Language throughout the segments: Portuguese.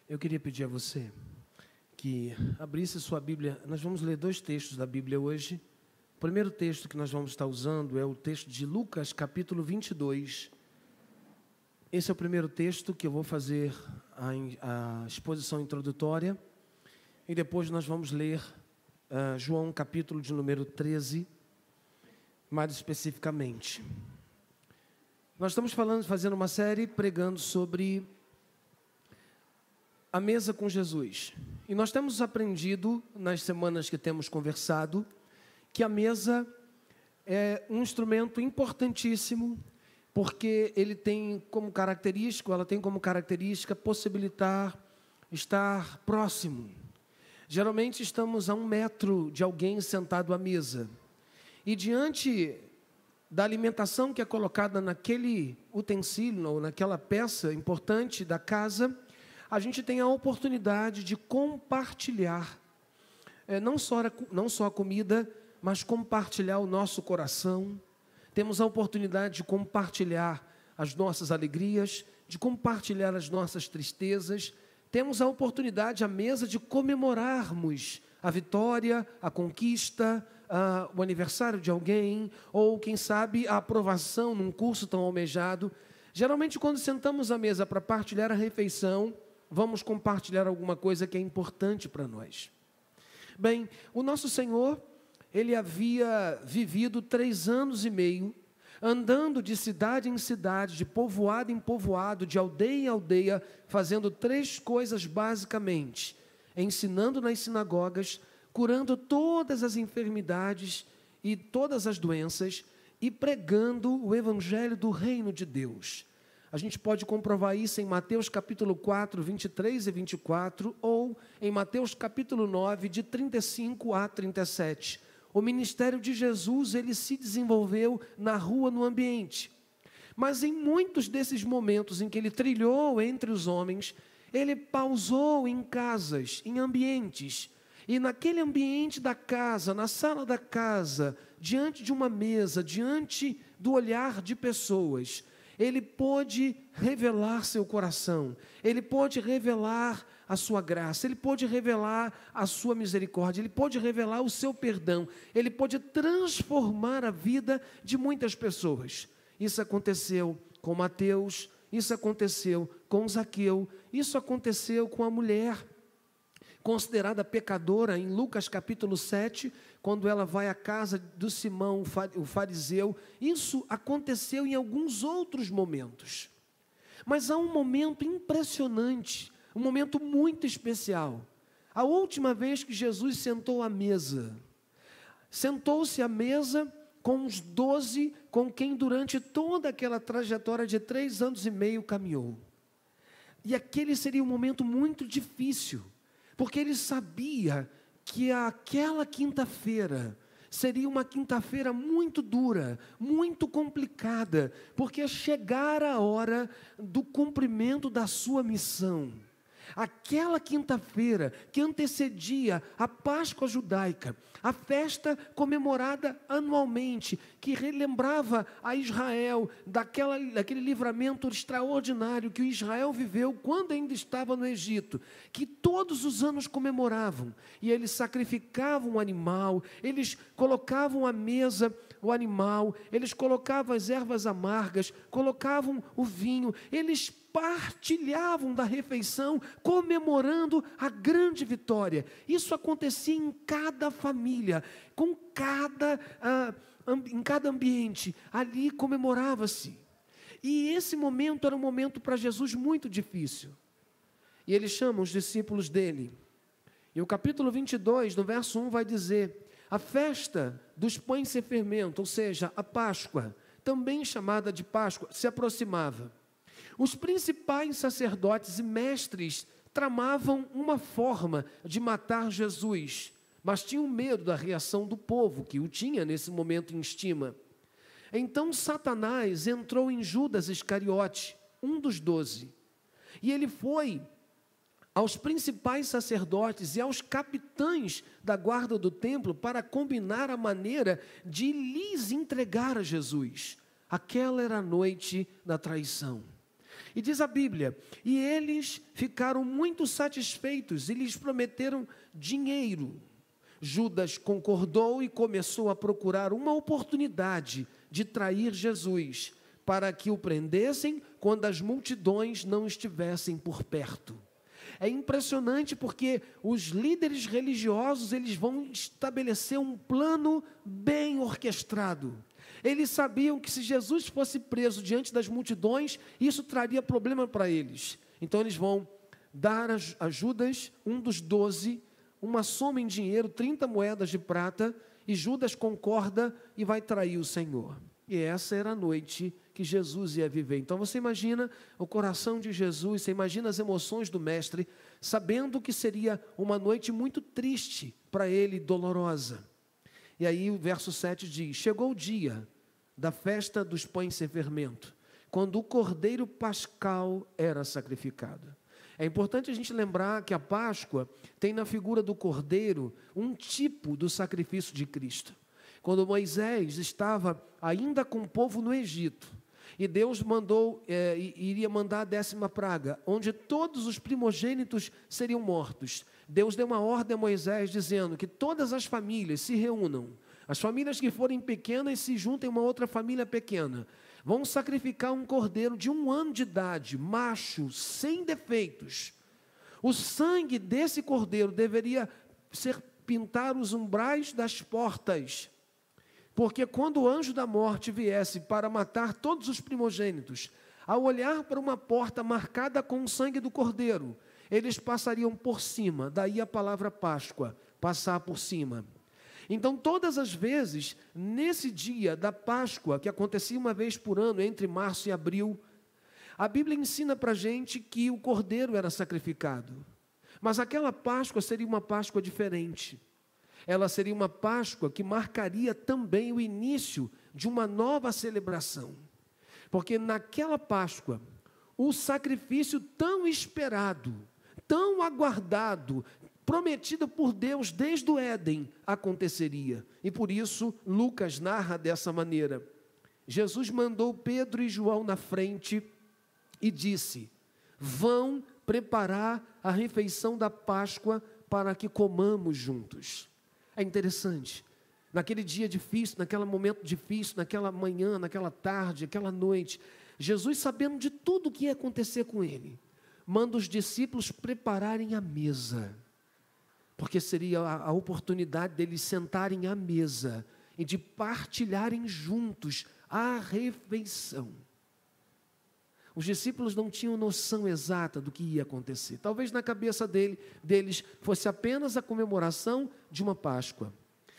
Eu queria pedir a você que abrisse sua Bíblia. Nós vamos ler dois textos da Bíblia hoje. O primeiro texto que nós vamos estar usando é o texto de Lucas, capítulo 22. Esse é o primeiro texto que eu vou fazer a exposição introdutória. E depois nós vamos ler João, capítulo de número 13, mais especificamente. Nós estamos fazendo uma série pregando sobre a mesa com Jesus. E nós temos aprendido, nas semanas que temos conversado, que a mesa é um instrumento importantíssimo, porque ela tem como característica possibilitar estar próximo. Geralmente estamos a 1 metro de alguém sentado à mesa. E diante da alimentação que é colocada naquele utensílio, ou naquela peça importante da casa, a gente tem a oportunidade de compartilhar, não só a comida, mas compartilhar o nosso coração. Temos a oportunidade de compartilhar as nossas alegrias, de compartilhar as nossas tristezas. Temos a oportunidade à mesa de comemorarmos a vitória, a conquista, o aniversário de alguém, ou quem sabe a aprovação num curso tão almejado. Geralmente quando sentamos à mesa para partilhar a refeição, vamos compartilhar alguma coisa que é importante para nós. Bem, o nosso Senhor, Ele havia vivido 3 anos e meio, andando de cidade em cidade, de povoado em povoado, de aldeia em aldeia, fazendo 3 coisas basicamente: ensinando nas sinagogas, curando todas as enfermidades e todas as doenças e pregando o evangelho do reino de Deus. A gente pode comprovar isso em Mateus capítulo 4, 23 e 24, ou em Mateus capítulo 9, de 35 a 37. O ministério de Jesus, ele se desenvolveu na rua, no ambiente. Mas em muitos desses momentos em que ele trilhou entre os homens, ele pausou em casas, em ambientes. E naquele ambiente da casa, na sala da casa, diante de uma mesa, diante do olhar de pessoas, ele pôde revelar seu coração, ele pôde revelar a sua graça, ele pôde revelar a sua misericórdia, ele pôde revelar o seu perdão, ele pôde transformar a vida de muitas pessoas. Isso aconteceu com Mateus, isso aconteceu com Zaqueu, isso aconteceu com a mulher considerada pecadora em Lucas capítulo 7, quando ela vai à casa do Simão, o fariseu. Isso aconteceu em alguns outros momentos. Mas há um momento impressionante, um momento muito especial. A última vez que Jesus sentou à mesa, sentou-se à mesa com os 12, com quem durante toda aquela trajetória de 3 anos e meio caminhou. E aquele seria um momento muito difícil, porque ele sabia que aquela quinta-feira seria uma quinta-feira muito dura, muito complicada, porque chegara a hora do cumprimento da sua missão. Aquela quinta-feira que antecedia a Páscoa judaica, a festa comemorada anualmente, que relembrava a Israel daquele livramento extraordinário que o Israel viveu quando ainda estava no Egito, que todos os anos comemoravam, e eles sacrificavam um animal, eles colocavam à mesa o animal, eles colocavam as ervas amargas, colocavam o vinho, eles partilhavam da refeição, comemorando a grande vitória. Isso acontecia em cada família, em cada ambiente, ali comemorava-se. E esse momento era um momento para Jesus muito difícil. E ele chama os discípulos dele. E o capítulo 22, no verso 1, vai dizer: a festa dos pães sem fermento, ou seja, a Páscoa, também chamada de Páscoa, se aproximava. Os principais sacerdotes e mestres tramavam uma forma de matar Jesus, mas tinham medo da reação do povo, que o tinha nesse momento em estima. Então Satanás entrou em Judas Iscariote, um dos 12, e ele foi aos principais sacerdotes e aos capitães da guarda do templo para combinar a maneira de lhes entregar a Jesus. Aquela era a noite da traição. E diz a Bíblia, e eles ficaram muito satisfeitos e lhes prometeram dinheiro. Judas concordou e começou a procurar uma oportunidade de trair Jesus, para que o prendessem quando as multidões não estivessem por perto. É impressionante porque os líderes religiosos, eles vão estabelecer um plano bem orquestrado. Eles sabiam que se Jesus fosse preso diante das multidões, isso traria problema para eles. Então eles vão dar a Judas, um dos 12, uma soma em dinheiro, 30 moedas de prata, e Judas concorda e vai trair o Senhor. E essa era a noite que Jesus ia viver. Então você imagina o coração de Jesus, você imagina as emoções do mestre, sabendo que seria uma noite muito triste para ele, dolorosa. E aí o verso 7 diz, chegou o dia da festa dos pães sem fermento, quando o cordeiro pascal era sacrificado. É importante a gente lembrar que a Páscoa tem na figura do cordeiro um tipo do sacrifício de Cristo. Quando Moisés estava ainda com o povo no Egito, e Deus iria mandar a 10ª praga, onde todos os primogênitos seriam mortos. Deus deu uma ordem a Moisés dizendo que todas as famílias se reúnam. As famílias que forem pequenas se juntem a uma outra família pequena. Vão sacrificar um cordeiro de 1 ano de idade, macho, sem defeitos. O sangue desse cordeiro deveria pintar os umbrais das portas. Porque quando o anjo da morte viesse para matar todos os primogênitos, ao olhar para uma porta marcada com o sangue do cordeiro, eles passariam por cima, daí a palavra Páscoa, passar por cima. Então, todas as vezes, nesse dia da Páscoa, que acontecia uma vez por ano, entre março e abril, a Bíblia ensina para a gente que o cordeiro era sacrificado. Mas aquela Páscoa seria uma Páscoa diferente. Ela seria uma Páscoa que marcaria também o início de uma nova celebração. Porque naquela Páscoa, o sacrifício tão esperado, tão aguardado, prometido por Deus desde o Éden, aconteceria. E por isso, Lucas narra dessa maneira. Jesus mandou Pedro e João na frente e disse, vão preparar a refeição da Páscoa para que comamos juntos. É interessante, naquele dia difícil, naquele momento difícil, naquela manhã, naquela tarde, aquela noite, Jesus, sabendo de tudo o que ia acontecer com ele, manda os discípulos prepararem a mesa, porque seria a oportunidade deles sentarem à mesa e de partilharem juntos a refeição. Os discípulos não tinham noção exata do que ia acontecer. Talvez na cabeça deles fosse apenas a comemoração de uma Páscoa.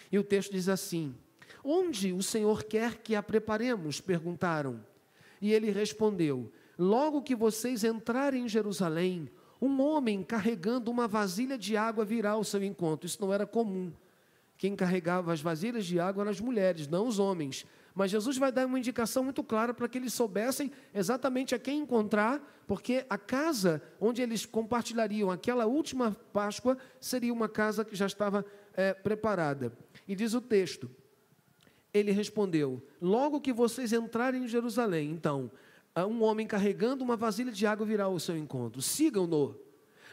E o texto diz assim, onde o Senhor quer que a preparemos? Perguntaram. E ele respondeu, logo que vocês entrarem em Jerusalém, um homem carregando uma vasilha de água virá ao seu encontro. Isso não era comum. Quem carregava as vasilhas de água eram as mulheres, não os homens. Mas Jesus vai dar uma indicação muito clara para que eles soubessem exatamente a quem encontrar, porque a casa onde eles compartilhariam aquela última Páscoa seria uma casa que já estava preparada. E diz o texto, ele respondeu, logo que vocês entrarem em Jerusalém, então, um homem carregando uma vasilha de água virá ao seu encontro, sigam-no.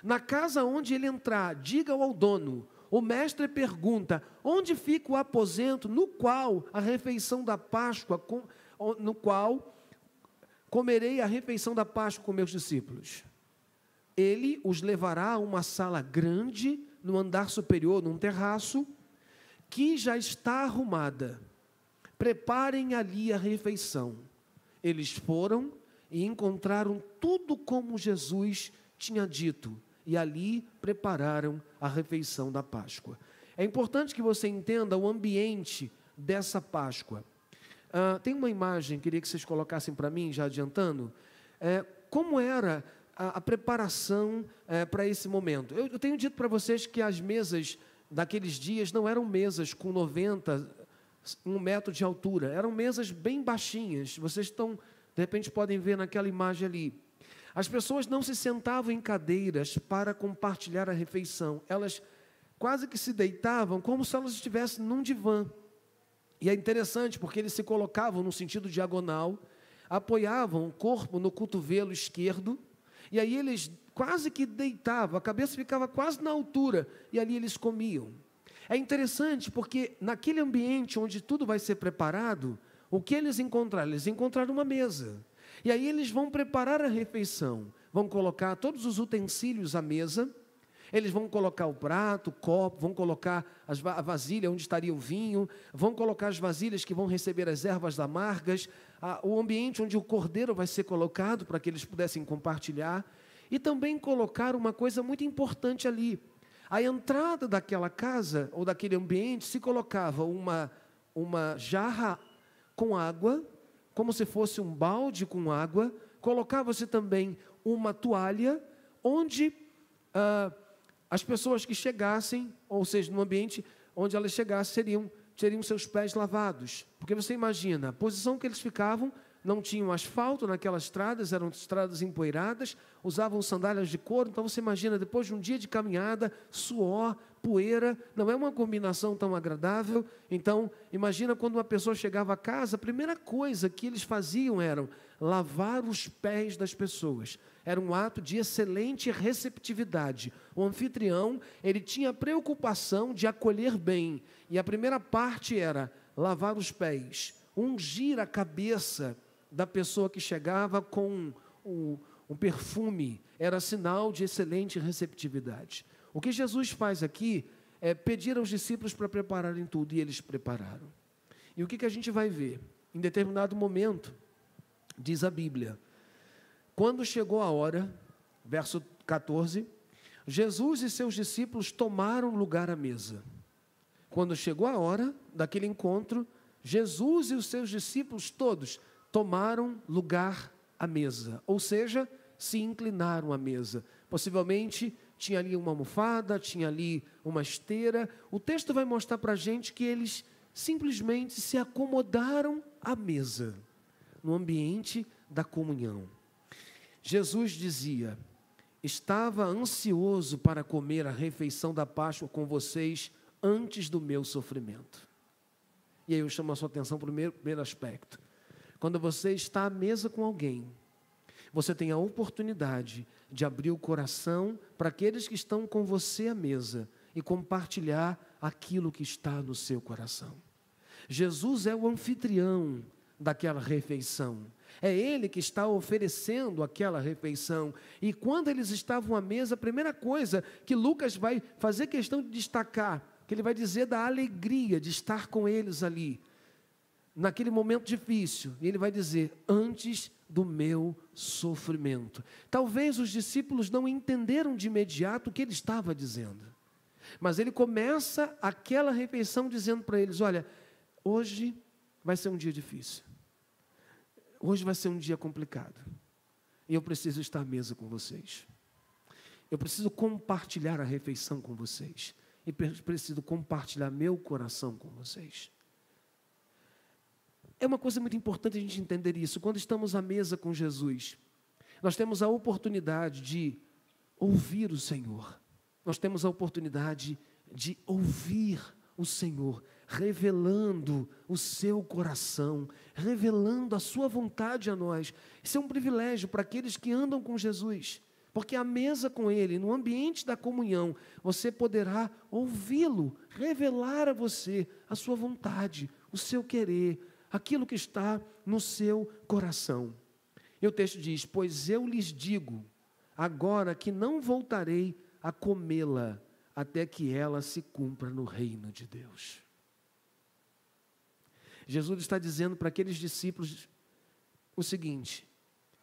Na casa onde ele entrar, diga ao dono, o mestre pergunta, onde fica o aposento no qual a refeição da Páscoa, no qual comerei a refeição da Páscoa com meus discípulos? Ele os levará a uma sala grande, no andar superior, num terraço, que já está arrumada. Preparem ali a refeição. Eles foram e encontraram tudo como Jesus tinha dito. E ali prepararam a refeição da Páscoa. É importante que você entenda o ambiente dessa Páscoa. Tem uma imagem, queria que vocês colocassem para mim, já adiantando, como era a preparação para esse momento. Eu tenho dito para vocês que as mesas daqueles dias não eram mesas com 1 metro de altura, eram mesas bem baixinhas, vocês de repente podem ver naquela imagem ali. As pessoas não se sentavam em cadeiras para compartilhar a refeição. Elas quase que se deitavam como se elas estivessem num divã. E é interessante porque eles se colocavam no sentido diagonal. apoiavam o corpo no cotovelo esquerdo, e aí eles quase que deitavam, a cabeça ficava quase na altura, e ali eles comiam. É interessante porque naquele ambiente onde tudo vai ser preparado, o que eles encontraram? Eles encontraram uma mesa. E aí eles vão preparar a refeição, vão colocar todos os utensílios à mesa, eles vão colocar o prato, o copo, vão colocar a vasilha onde estaria o vinho, vão colocar as vasilhas que vão receber as ervas amargas, o ambiente onde o cordeiro vai ser colocado para que eles pudessem compartilhar, e também colocar uma coisa muito importante ali. A entrada daquela casa ou daquele ambiente se colocava uma jarra com água, como se fosse um balde com água, colocava-se também uma toalha, onde as pessoas que chegassem, ou seja, no ambiente onde elas chegassem, teriam seus pés lavados. Porque você imagina, a posição que eles ficavam, não tinham asfalto naquelas estradas, eram estradas empoeiradas, usavam sandálias de couro, então você imagina, depois de um dia de caminhada, suor, poeira, não é uma combinação tão agradável. Então, imagina quando uma pessoa chegava a casa, a primeira coisa que eles faziam era lavar os pés das pessoas. Era um ato de excelente receptividade. O anfitrião, ele tinha a preocupação de acolher bem, e a primeira parte era lavar os pés, ungir a cabeça da pessoa que chegava com um perfume, era sinal de excelente receptividade. O que Jesus faz aqui é pedir aos discípulos para prepararem tudo, e eles prepararam. E o que a gente vai ver? Em determinado momento, diz a Bíblia, quando chegou a hora, verso 14, Jesus e seus discípulos tomaram lugar à mesa. Quando chegou a hora daquele encontro, Jesus e os seus discípulos todos tomaram lugar à mesa, ou seja, se inclinaram à mesa. Possivelmente tinha ali uma almofada, tinha ali uma esteira. O texto vai mostrar para a gente que eles simplesmente se acomodaram à mesa, no ambiente da comunhão. Jesus dizia: estava ansioso para comer a refeição da Páscoa com vocês antes do meu sofrimento. E aí eu chamo a sua atenção para o primeiro aspecto. Quando você está à mesa com alguém, você tem a oportunidade de abrir o coração para aqueles que estão com você à mesa e compartilhar aquilo que está no seu coração. Jesus é o anfitrião daquela refeição. É Ele que está oferecendo aquela refeição. E quando eles estavam à mesa, a primeira coisa que Lucas vai fazer questão de destacar, que ele vai dizer da alegria de estar com eles ali, naquele momento difícil, e ele vai dizer, antes do meu sofrimento. Talvez os discípulos não entenderam de imediato o que ele estava dizendo, mas ele começa aquela refeição dizendo para eles, olha, hoje vai ser um dia difícil, hoje vai ser um dia complicado, e eu preciso estar à mesa com vocês, eu preciso compartilhar a refeição com vocês, e preciso compartilhar meu coração com vocês. É uma coisa muito importante a gente entender isso. Quando estamos à mesa com Jesus, nós temos a oportunidade de ouvir o Senhor. Nós temos a oportunidade de ouvir o Senhor, revelando o seu coração, revelando a sua vontade a nós. Isso é um privilégio para aqueles que andam com Jesus, porque à mesa com Ele, no ambiente da comunhão, você poderá ouvi-lo, revelar a você a sua vontade, o seu querer, aquilo que está no seu coração. E o texto diz, pois eu lhes digo, agora que não voltarei a comê-la, até que ela se cumpra no reino de Deus. Jesus está dizendo para aqueles discípulos o seguinte,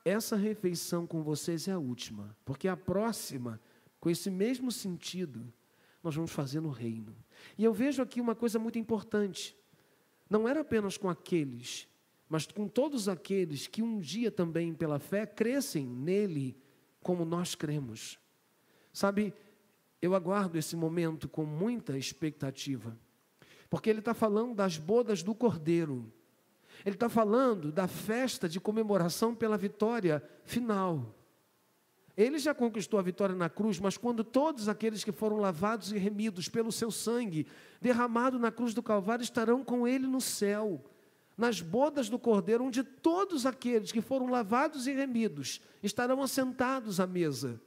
essa refeição com vocês é a última, porque a próxima, com esse mesmo sentido, nós vamos fazer no reino. E eu vejo aqui uma coisa muito importante, não era apenas com aqueles, mas com todos aqueles que um dia também pela fé crescem nele como nós cremos. Sabe, eu aguardo esse momento com muita expectativa, porque ele está falando das bodas do Cordeiro, ele está falando da festa de comemoração pela vitória final. Ele já conquistou a vitória na cruz, mas quando todos aqueles que foram lavados e remidos pelo seu sangue, derramado na cruz do Calvário, estarão com ele no céu. nas bodas do Cordeiro, onde todos aqueles que foram lavados e remidos estarão assentados à mesa.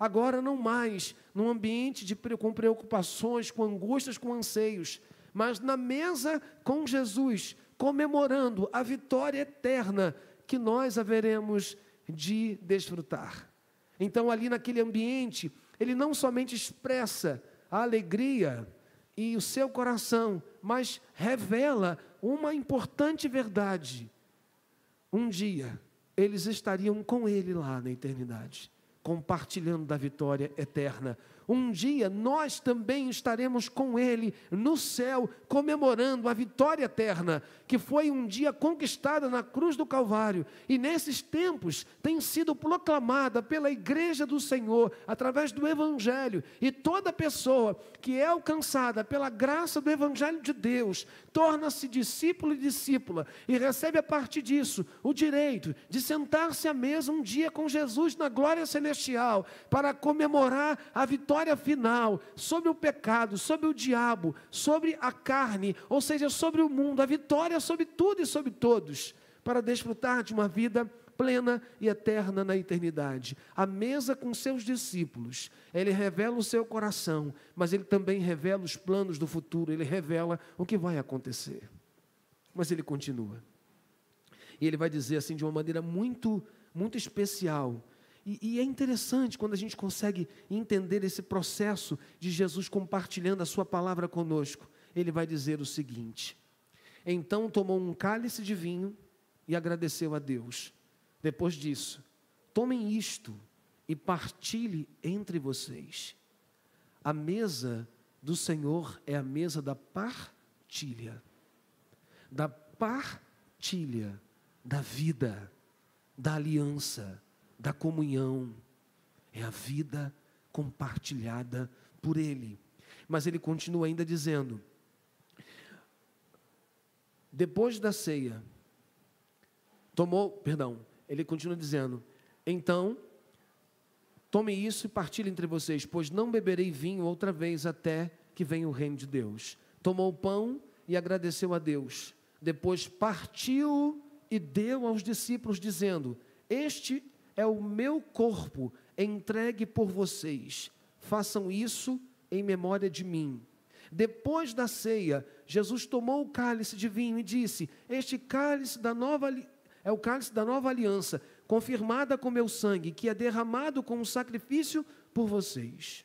Agora não mais num ambiente com preocupações, com angústias, com anseios, mas na mesa com Jesus, comemorando a vitória eterna que nós haveremos de desfrutar. Então, ali naquele ambiente, ele não somente expressa a alegria e o seu coração, mas revela uma importante verdade. Um dia, eles estariam com ele lá na eternidade, compartilhando da vitória eterna. Um dia, nós também estaremos com ele no céu, comemorando a vitória eterna, que foi um dia conquistada na cruz do Calvário, e nesses tempos tem sido proclamada pela Igreja do Senhor, através do Evangelho, e toda pessoa que é alcançada pela graça do Evangelho de Deus, torna-se discípulo e discípula, e recebe a partir disso o direito de sentar-se à mesa um dia com Jesus na glória celestial, para comemorar a vitória final sobre o pecado, sobre o diabo, sobre a carne, ou seja, sobre o mundo, a vitória sobre tudo e sobre todos, para desfrutar de uma vida plena e eterna na eternidade. A mesa com seus discípulos, ele revela o seu coração, mas ele também revela os planos do futuro, ele revela o que vai acontecer. Mas ele continua. E ele vai dizer assim de uma maneira muito, muito especial. E é interessante quando a gente consegue entender esse processo de Jesus compartilhando a sua palavra conosco. Ele vai dizer o seguinte: então tomou um cálice de vinho e agradeceu a Deus. Depois disso, tomem isto e partilhe entre vocês. A mesa do Senhor é a mesa da partilha da vida, da aliança, da comunhão. É a vida compartilhada por Ele. Mas ele continua ainda dizendo, depois da ceia, ele continua dizendo, então, tomem isso e partilhem entre vocês, pois não beberei vinho outra vez até que venha o reino de Deus. Tomou o pão e agradeceu a Deus. Depois partiu e deu aos discípulos, dizendo, este é o meu corpo entregue por vocês. Façam isso em memória de mim. Depois da ceia, Jesus tomou o cálice de vinho e disse, este cálice é o cálice da nova aliança, confirmada com meu sangue, que é derramado como sacrifício por vocês.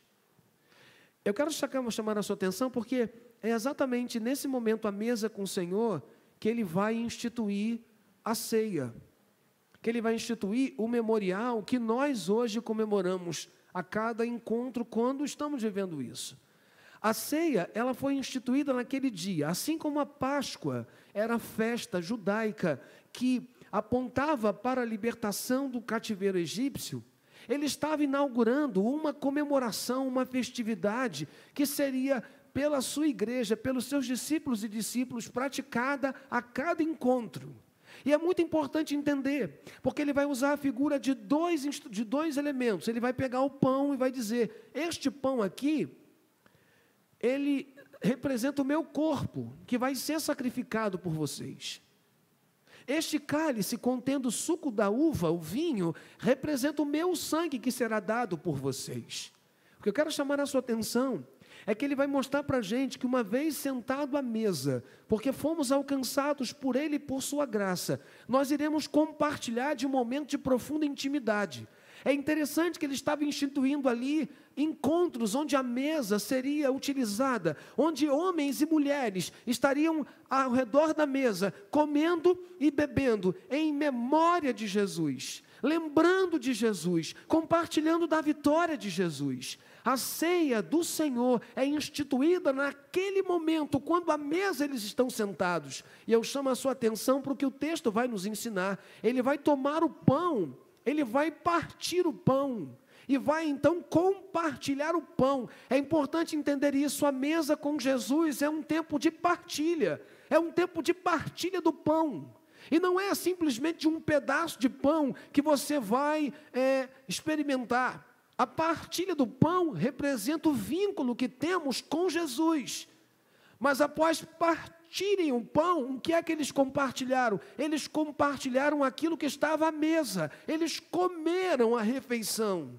Eu quero chamar a sua atenção, porque é exatamente nesse momento, à mesa com o Senhor, que Ele vai instituir a ceia, que Ele vai instituir o memorial que nós hoje comemoramos a cada encontro, quando estamos vivendo isso. A ceia, ela foi instituída naquele dia, assim como a Páscoa era a festa judaica que apontava para a libertação do cativeiro egípcio. Ele estava inaugurando uma comemoração, uma festividade que seria pela sua igreja, pelos seus discípulos e discípulos, praticada a cada encontro. E é muito importante entender, porque ele vai usar a figura de dois elementos. Ele vai pegar o pão e vai dizer, este pão aqui, ele representa o meu corpo, que vai ser sacrificado por vocês. Este cálice contendo o suco da uva, o vinho, representa o meu sangue que será dado por vocês. O que eu quero chamar a sua atenção é que ele vai mostrar para a gente que uma vez sentado à mesa, porque fomos alcançados por Ele e por sua graça, nós iremos compartilhar de um momento de profunda intimidade. É interessante que ele estava instituindo ali encontros onde a mesa seria utilizada, onde homens e mulheres estariam ao redor da mesa, comendo e bebendo em memória de Jesus, lembrando de Jesus, compartilhando da vitória de Jesus. A ceia do Senhor é instituída naquele momento, quando à mesa eles estão sentados. E eu chamo a sua atenção para o que o texto vai nos ensinar. Ele vai tomar o pão, ele vai partir o pão e vai então compartilhar o pão. É importante entender isso. A mesa com Jesus é um tempo de partilha, é um tempo de partilha do pão. E não é simplesmente um pedaço de pão que você vai experimentar. A partilha do pão representa o vínculo que temos com Jesus. Mas após partir partirem o pão, o que é que eles compartilharam? Eles compartilharam aquilo que estava à mesa. Eles comeram a refeição.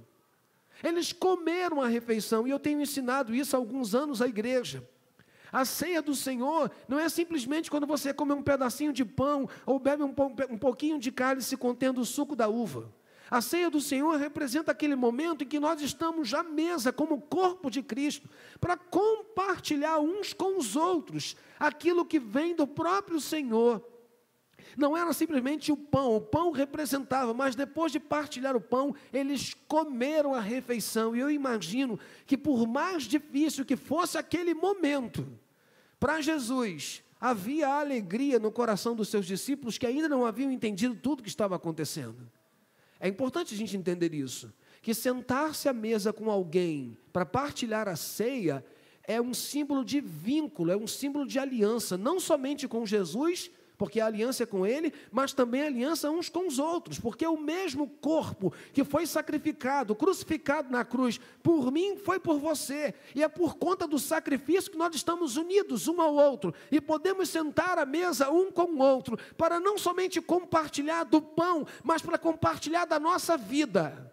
Eles comeram a refeição. E eu tenho ensinado isso há alguns anos à igreja. A ceia do Senhor não é simplesmente quando você come um pedacinho de pão ou bebe um pouquinho de cálice contendo o suco da uva. A ceia do Senhor representa aquele momento em que nós estamos à mesa como corpo de Cristo para compartilhar uns com os outros aquilo que vem do próprio Senhor. Não era simplesmente o pão representava, mas depois de partilhar o pão, eles comeram a refeição. E eu imagino que por mais difícil que fosse aquele momento, para Jesus, havia alegria no coração dos seus discípulos que ainda não haviam entendido tudo o que estava acontecendo. É importante a gente entender isso, que sentar-se à mesa com alguém para partilhar a ceia é um símbolo de vínculo, é um símbolo de aliança, não somente com Jesus, porque a aliança é com Ele, mas também a aliança uns com os outros, porque o mesmo corpo que foi sacrificado, crucificado na cruz, por mim foi por você, e é por conta do sacrifício que nós estamos unidos um ao outro, e podemos sentar à mesa um com o outro, para não somente compartilhar do pão, mas para compartilhar da nossa vida.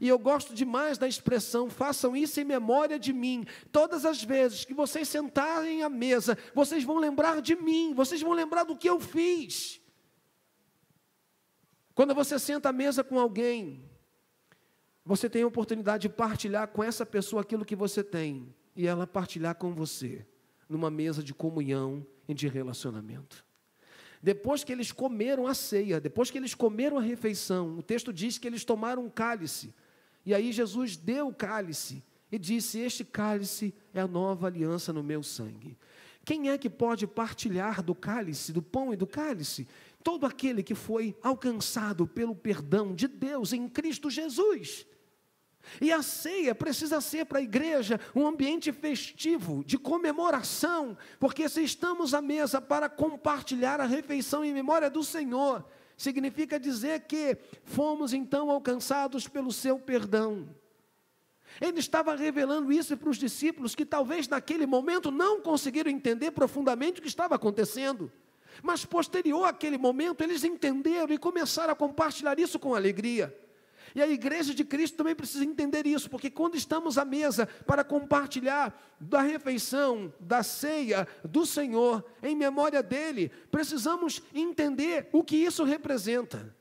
E eu gosto demais da expressão, façam isso em memória de mim. Todas as vezes que vocês sentarem à mesa, vocês vão lembrar de mim, vocês vão lembrar do que eu fiz. Quando você senta à mesa com alguém, você tem a oportunidade de partilhar com essa pessoa aquilo que você tem, e ela partilhar com você, numa mesa de comunhão e de relacionamento. Depois que eles comeram a ceia, depois que eles comeram a refeição, o texto diz que eles tomaram um cálice. E aí Jesus deu o cálice e disse, este cálice é a nova aliança no meu sangue. Quem é que pode partilhar do cálice, do pão e do cálice? Todo aquele que foi alcançado pelo perdão de Deus em Cristo Jesus. E a ceia precisa ser para a igreja um ambiente festivo, de comemoração, porque se estamos à mesa para compartilhar a refeição em memória do Senhor, significa dizer que fomos então alcançados pelo seu perdão. Ele estava revelando isso para os discípulos que talvez naquele momento não conseguiram entender profundamente o que estava acontecendo. Mas posterior àquele momento eles entenderam e começaram a compartilhar isso com alegria. E a igreja de Cristo também precisa entender isso, porque quando estamos à mesa para compartilhar da refeição, da ceia do Senhor, em memória dEle, precisamos entender o que isso representa.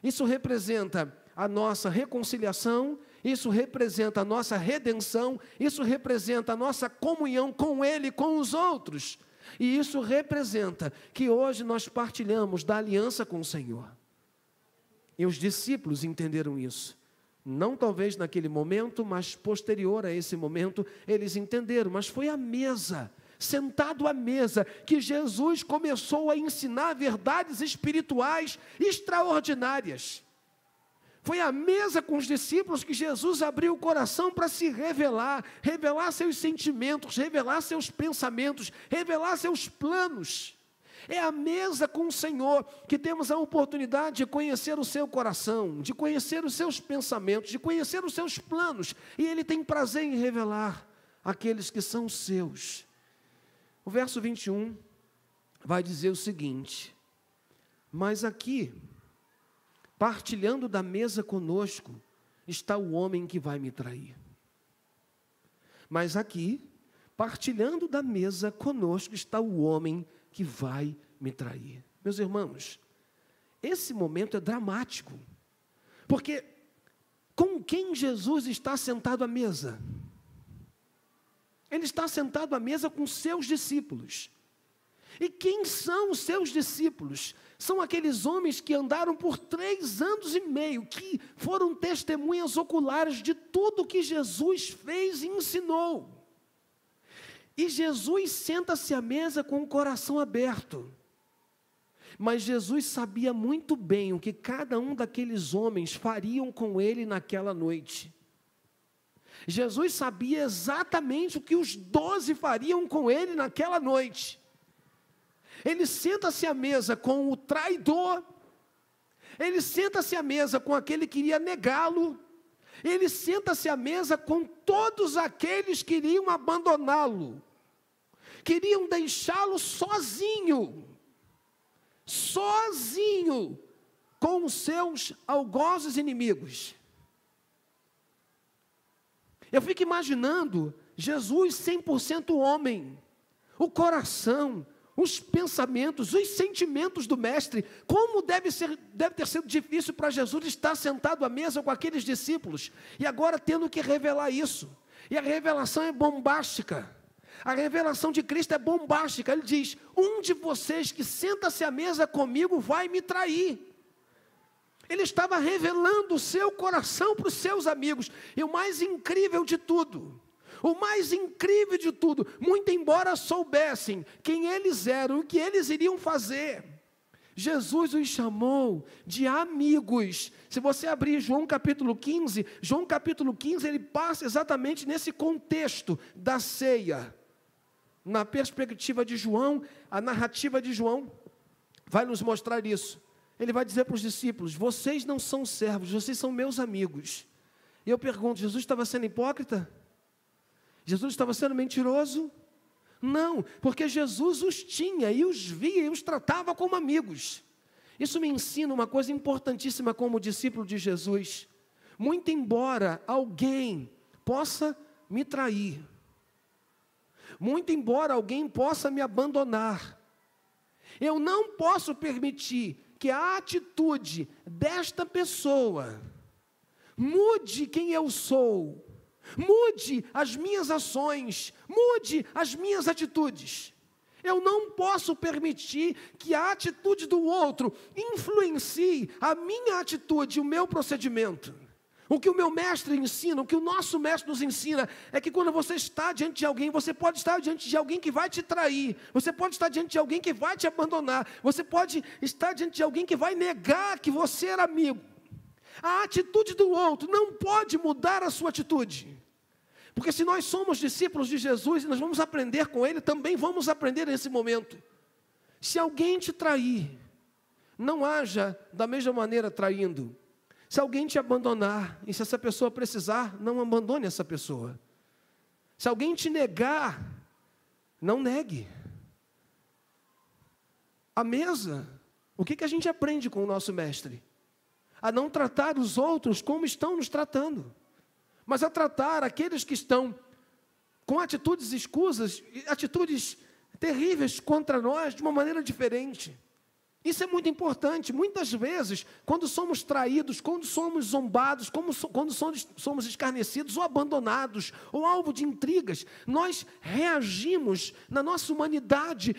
Isso representa a nossa reconciliação, isso representa a nossa redenção, isso representa a nossa comunhão com Ele e com os outros. E isso representa que hoje nós partilhamos da aliança com o Senhor. E os discípulos entenderam isso. Não talvez naquele momento, mas posterior a esse momento, eles entenderam. Mas foi à mesa, sentado à mesa, que Jesus começou a ensinar verdades espirituais extraordinárias. Foi à mesa com os discípulos que Jesus abriu o coração para se revelar, revelar seus sentimentos, revelar seus pensamentos, revelar seus planos. É à mesa com o Senhor que temos a oportunidade de conhecer o seu coração, de conhecer os seus pensamentos, de conhecer os seus planos. E Ele tem prazer em revelar aqueles que são seus. O verso 21 vai dizer o seguinte: mas aqui, partilhando da mesa conosco, está o homem que vai me trair. Mas aqui, partilhando da mesa conosco, está o homem que vai me trair. Meus irmãos, esse momento é dramático, porque com quem Jesus está sentado à mesa? Ele está sentado à mesa com seus discípulos. E quem são os seus discípulos? São aqueles homens que andaram por 3 anos e meio, que foram testemunhas oculares de tudo que Jesus fez e ensinou. E Jesus senta-se à mesa com o coração aberto. Mas Jesus sabia muito bem o que cada um daqueles homens fariam com ele naquela noite. Jesus sabia exatamente o que os 12 fariam com ele naquela noite. Ele senta-se à mesa com o traidor, ele senta-se à mesa com aquele que iria negá-lo, ele senta-se à mesa com todos aqueles que iriam abandoná-lo. queriam deixá-lo sozinho, com os seus algozes inimigos. Eu fico imaginando Jesus 100% homem, o coração, os pensamentos, os sentimentos do mestre. Como deve ter sido difícil para Jesus estar sentado à mesa com aqueles discípulos, e agora tendo que revelar isso. E a revelação é bombástica. A revelação de Cristo é bombástica. Ele diz: um de vocês que senta-se à mesa comigo vai me trair. Ele estava revelando o seu coração para os seus amigos. E o mais incrível de tudo, muito embora soubessem quem eles eram, o que eles iriam fazer, Jesus os chamou de amigos. Se você abrir João capítulo 15, ele passa exatamente nesse contexto da ceia. Na perspectiva de João, a narrativa de João vai nos mostrar isso. Ele vai dizer para os discípulos: vocês não são servos, vocês são meus amigos. E eu pergunto, Jesus estava sendo hipócrita? Jesus estava sendo mentiroso? Não, porque Jesus os tinha e os via e os tratava como amigos. Isso me ensina uma coisa importantíssima como discípulo de Jesus. Muito embora alguém possa me trair, muito embora alguém possa me abandonar, eu não posso permitir que a atitude desta pessoa mude quem eu sou, mude as minhas ações, mude as minhas atitudes. Eu não posso permitir que a atitude do outro influencie a minha atitude, o meu procedimento. O que o meu mestre ensina, o que o nosso mestre nos ensina, é que quando você está diante de alguém, você pode estar diante de alguém que vai te trair, você pode estar diante de alguém que vai te abandonar, você pode estar diante de alguém que vai negar que você era amigo. A atitude do outro não pode mudar a sua atitude. Porque se nós somos discípulos de Jesus e nós vamos aprender com Ele, também vamos aprender nesse momento. Se alguém te trair, não haja da mesma maneira traindo. Se alguém te abandonar, e se essa pessoa precisar, não abandone essa pessoa. Se alguém te negar, não negue. A mesa, o que a gente aprende com o nosso mestre? A não tratar os outros como estão nos tratando, mas a tratar aqueles que estão com atitudes escusas, atitudes terríveis contra nós, de uma maneira diferente. Isso é muito importante. Muitas vezes, quando somos traídos, quando somos zombados, quando somos escarnecidos ou abandonados, ou alvo de intrigas, nós reagimos na nossa humanidade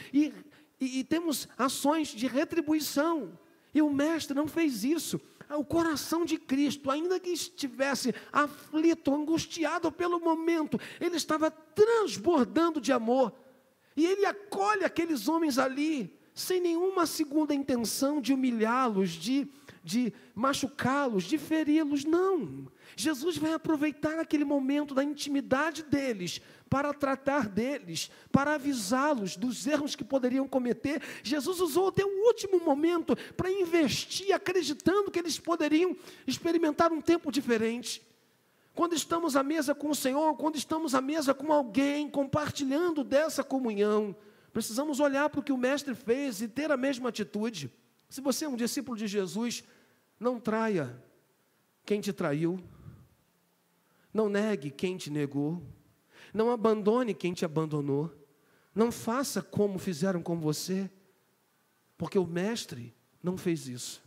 e temos ações de retribuição. E o mestre não fez isso. O coração de Cristo, ainda que estivesse aflito, angustiado pelo momento, ele estava transbordando de amor. E ele acolhe aqueles homens ali, sem nenhuma segunda intenção de humilhá-los, de machucá-los, de feri-los, não. Jesus vai aproveitar aquele momento da intimidade deles, para tratar deles, para avisá-los dos erros que poderiam cometer. Jesus usou até o último momento para investir, acreditando que eles poderiam experimentar um tempo diferente. Quando estamos à mesa com o Senhor, quando estamos à mesa com alguém, compartilhando dessa comunhão, precisamos olhar para o que o Mestre fez e ter a mesma atitude. Se você é um discípulo de Jesus, não traia quem te traiu, não negue quem te negou, não abandone quem te abandonou, não faça como fizeram com você, porque o Mestre não fez isso.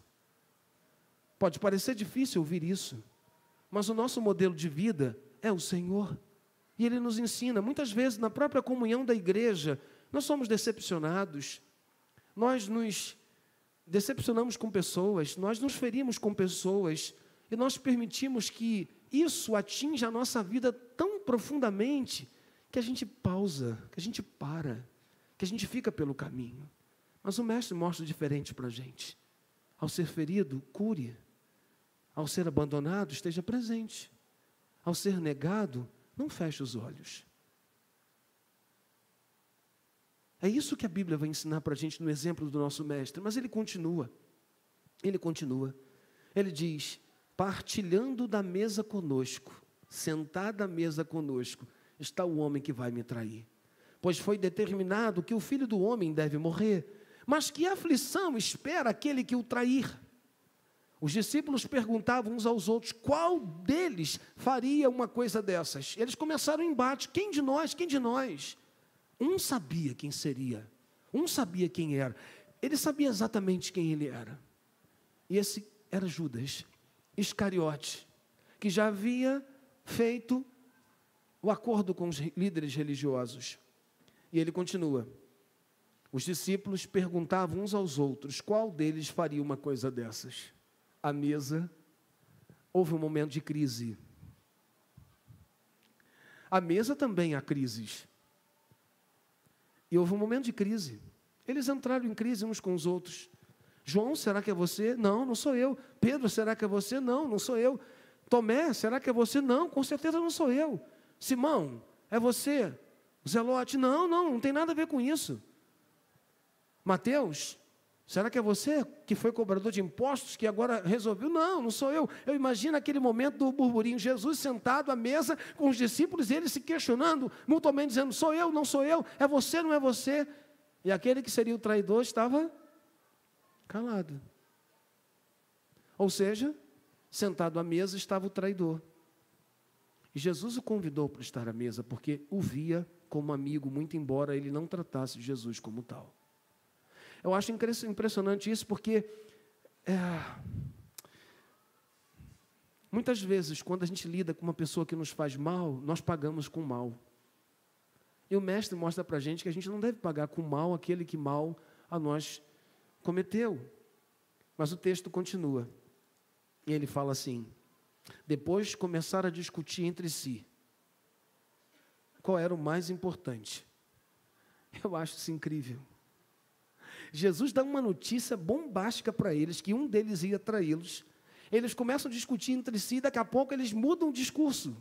Pode parecer difícil ouvir isso, mas o nosso modelo de vida é o Senhor, e Ele nos ensina. Muitas vezes na própria comunhão da igreja, nós somos decepcionados, nós nos decepcionamos com pessoas, nós nos ferimos com pessoas, e nós permitimos que isso atinja a nossa vida tão profundamente, que a gente pausa, que a gente para, que a gente fica pelo caminho. Mas o Mestre mostra diferente para a gente. Ao ser ferido, cure. Ao ser abandonado, esteja presente. Ao ser negado, não feche os olhos. É isso que a Bíblia vai ensinar para a gente no exemplo do nosso Mestre. Mas ele continua. Ele diz: partilhando da mesa conosco, sentado à mesa conosco, está o homem que vai me trair. pois foi determinado que o Filho do Homem deve morrer, mas que aflição espera aquele que o trair. Os discípulos perguntavam uns aos outros, qual deles faria uma coisa dessas? Eles começaram o embate, quem de nós, quem de nós? Um sabia quem seria, um sabia quem era, ele sabia exatamente quem ele era. E esse era Judas Iscariote, que já havia feito o acordo com os líderes religiosos. E ele continua. Os discípulos perguntavam uns aos outros, qual deles faria uma coisa dessas? À mesa, houve um momento de crise. À mesa também há crises. E houve um momento de crise. Eles entraram em crise uns com os outros. João, será que é você? Não, não sou eu. Pedro, será que é você? Não, não sou eu. Tomé, será que é você? Não, com certeza não sou eu. Simão, é você? Zelote, não tem nada a ver com isso. Mateus, será que é você que foi cobrador de impostos, que agora resolveu? Não sou eu. Eu imagino aquele momento do burburinho, Jesus sentado à mesa com os discípulos e eles se questionando, mutuamente dizendo, sou eu, não sou eu, é você, não é você. E aquele que seria o traidor estava calado. Ou seja, sentado à mesa estava o traidor. E Jesus o convidou para estar à mesa, porque o via como amigo, muito embora ele não tratasse Jesus como tal. Eu acho impressionante isso, porque muitas vezes, quando a gente lida com uma pessoa que nos faz mal, nós pagamos com mal. E o mestre mostra para a gente que a gente não deve pagar com mal aquele que mal a nós cometeu. Mas o texto continua. E ele fala assim, depois começaram a discutir entre si qual era o mais importante. Eu acho isso incrível. Jesus dá uma notícia bombástica para eles, que um deles ia traí-los. Eles começam a discutir entre si, daqui a pouco eles mudam o discurso.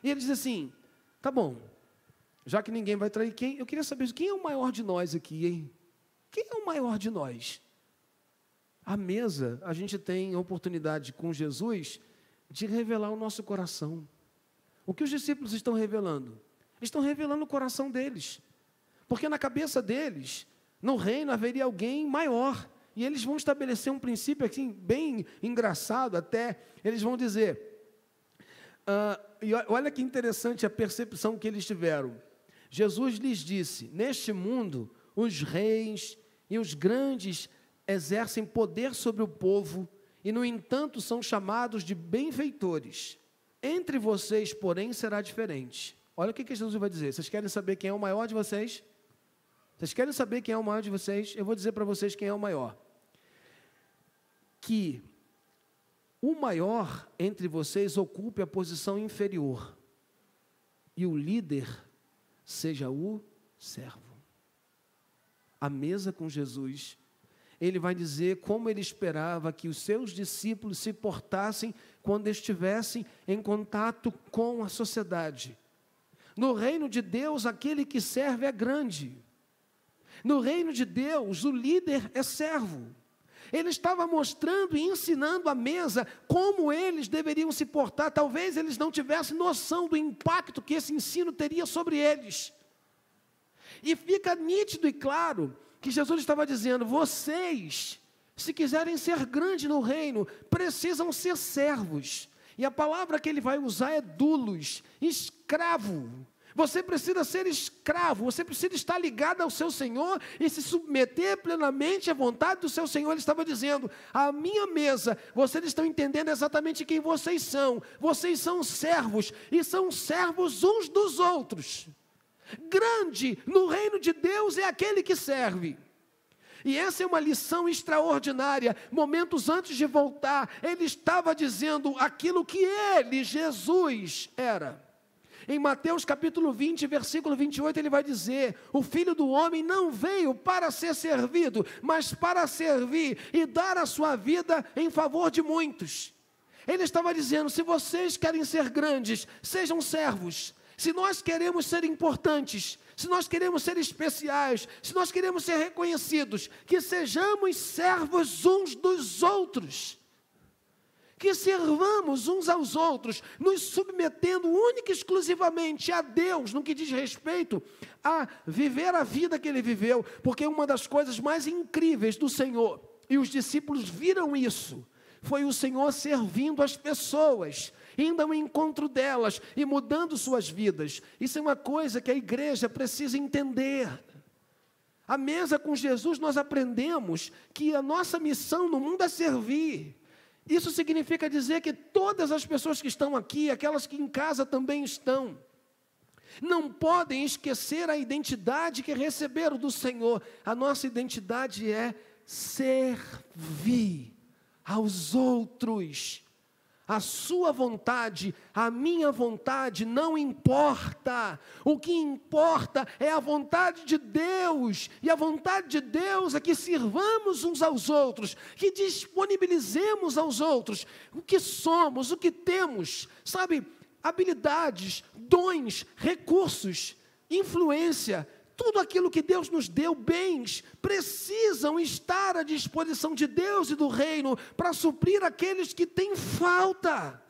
E eles dizem assim, tá bom, já que ninguém vai trair quem, eu queria saber, quem é o maior de nós aqui, hein? Quem é o maior de nós? À mesa, a gente tem a oportunidade com Jesus de revelar o nosso coração. O que os discípulos estão revelando? Estão revelando o coração deles. Porque na cabeça deles, no reino haveria alguém maior. E eles vão estabelecer um princípio aqui bem engraçado até. Eles vão dizer, e olha que interessante a percepção que eles tiveram. Jesus lhes disse, neste mundo, os reis e os grandes exercem poder sobre o povo e, no entanto, são chamados de benfeitores. Entre vocês, porém, será diferente. Olha o que Jesus vai dizer. Vocês querem saber quem é o maior de vocês? Vocês querem saber quem é o maior de vocês? Eu vou dizer para vocês quem é o maior. Que o maior entre vocês ocupe a posição inferior e o líder seja o servo. À mesa com Jesus, ele vai dizer como ele esperava que os seus discípulos se portassem quando estivessem em contato com a sociedade. No reino de Deus, aquele que serve é grande. No reino de Deus, o líder é servo. Ele estava mostrando e ensinando à mesa como eles deveriam se portar. Talvez eles não tivessem noção do impacto que esse ensino teria sobre eles. E fica nítido e claro que Jesus estava dizendo, vocês, se quiserem ser grandes no reino, precisam ser servos. E a palavra que ele vai usar é doulos, escravo. Você precisa ser escravo, você precisa estar ligado ao seu Senhor e se submeter plenamente à vontade do seu Senhor. Ele estava dizendo, a minha mesa, vocês estão entendendo exatamente quem vocês são servos, e são servos uns dos outros. Grande no reino de Deus é aquele que serve. E essa é uma lição extraordinária. Momentos antes de voltar, ele estava dizendo aquilo que ele, Jesus, era. Em Mateus capítulo 20, versículo 28, ele vai dizer, o Filho do Homem não veio para ser servido, mas para servir e dar a sua vida em favor de muitos. Ele estava dizendo, se vocês querem ser grandes, sejam servos. Se nós queremos ser importantes, se nós queremos ser especiais, se nós queremos ser reconhecidos, que sejamos servos uns dos outros. que servamos uns aos outros, nos submetendo única e exclusivamente a Deus, no que diz respeito a viver a vida que Ele viveu, porque uma das coisas mais incríveis do Senhor, e os discípulos viram isso, foi o Senhor servindo as pessoas, indo ao encontro delas e mudando suas vidas. Isso é uma coisa que a igreja precisa entender. À mesa com Jesus nós aprendemos que a nossa missão no mundo é servir. Isso significa dizer que todas as pessoas que estão aqui, aquelas que em casa também estão, não podem esquecer a identidade que receberam do Senhor. A nossa identidade é servir aos outros. A sua vontade, a minha vontade não importa. O que importa é a vontade de Deus. E a vontade de Deus é que sirvamos uns aos outros, que disponibilizemos aos outros o que somos, o que temos, sabe? Habilidades, dons, recursos, influência. Tudo aquilo que Deus nos deu, bens, precisam estar à disposição de Deus e do reino para suprir aqueles que têm falta.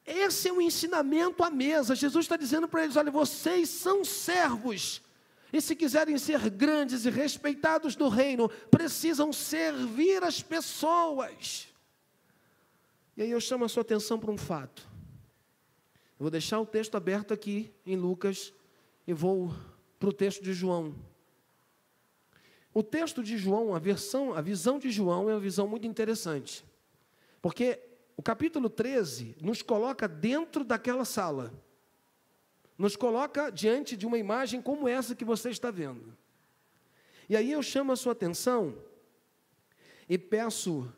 Esse é um ensinamento à mesa. Jesus está dizendo para eles: olha, vocês são servos, e se quiserem ser grandes e respeitados no reino, precisam servir as pessoas. E aí eu chamo a sua atenção para um fato. Eu vou deixar o texto aberto aqui em Lucas e vou para o texto de João. O texto de João, a visão de João é uma visão muito interessante, porque o capítulo 13 nos coloca dentro daquela sala, nos coloca diante de uma imagem como essa que você está vendo. E aí eu chamo a sua atenção e peço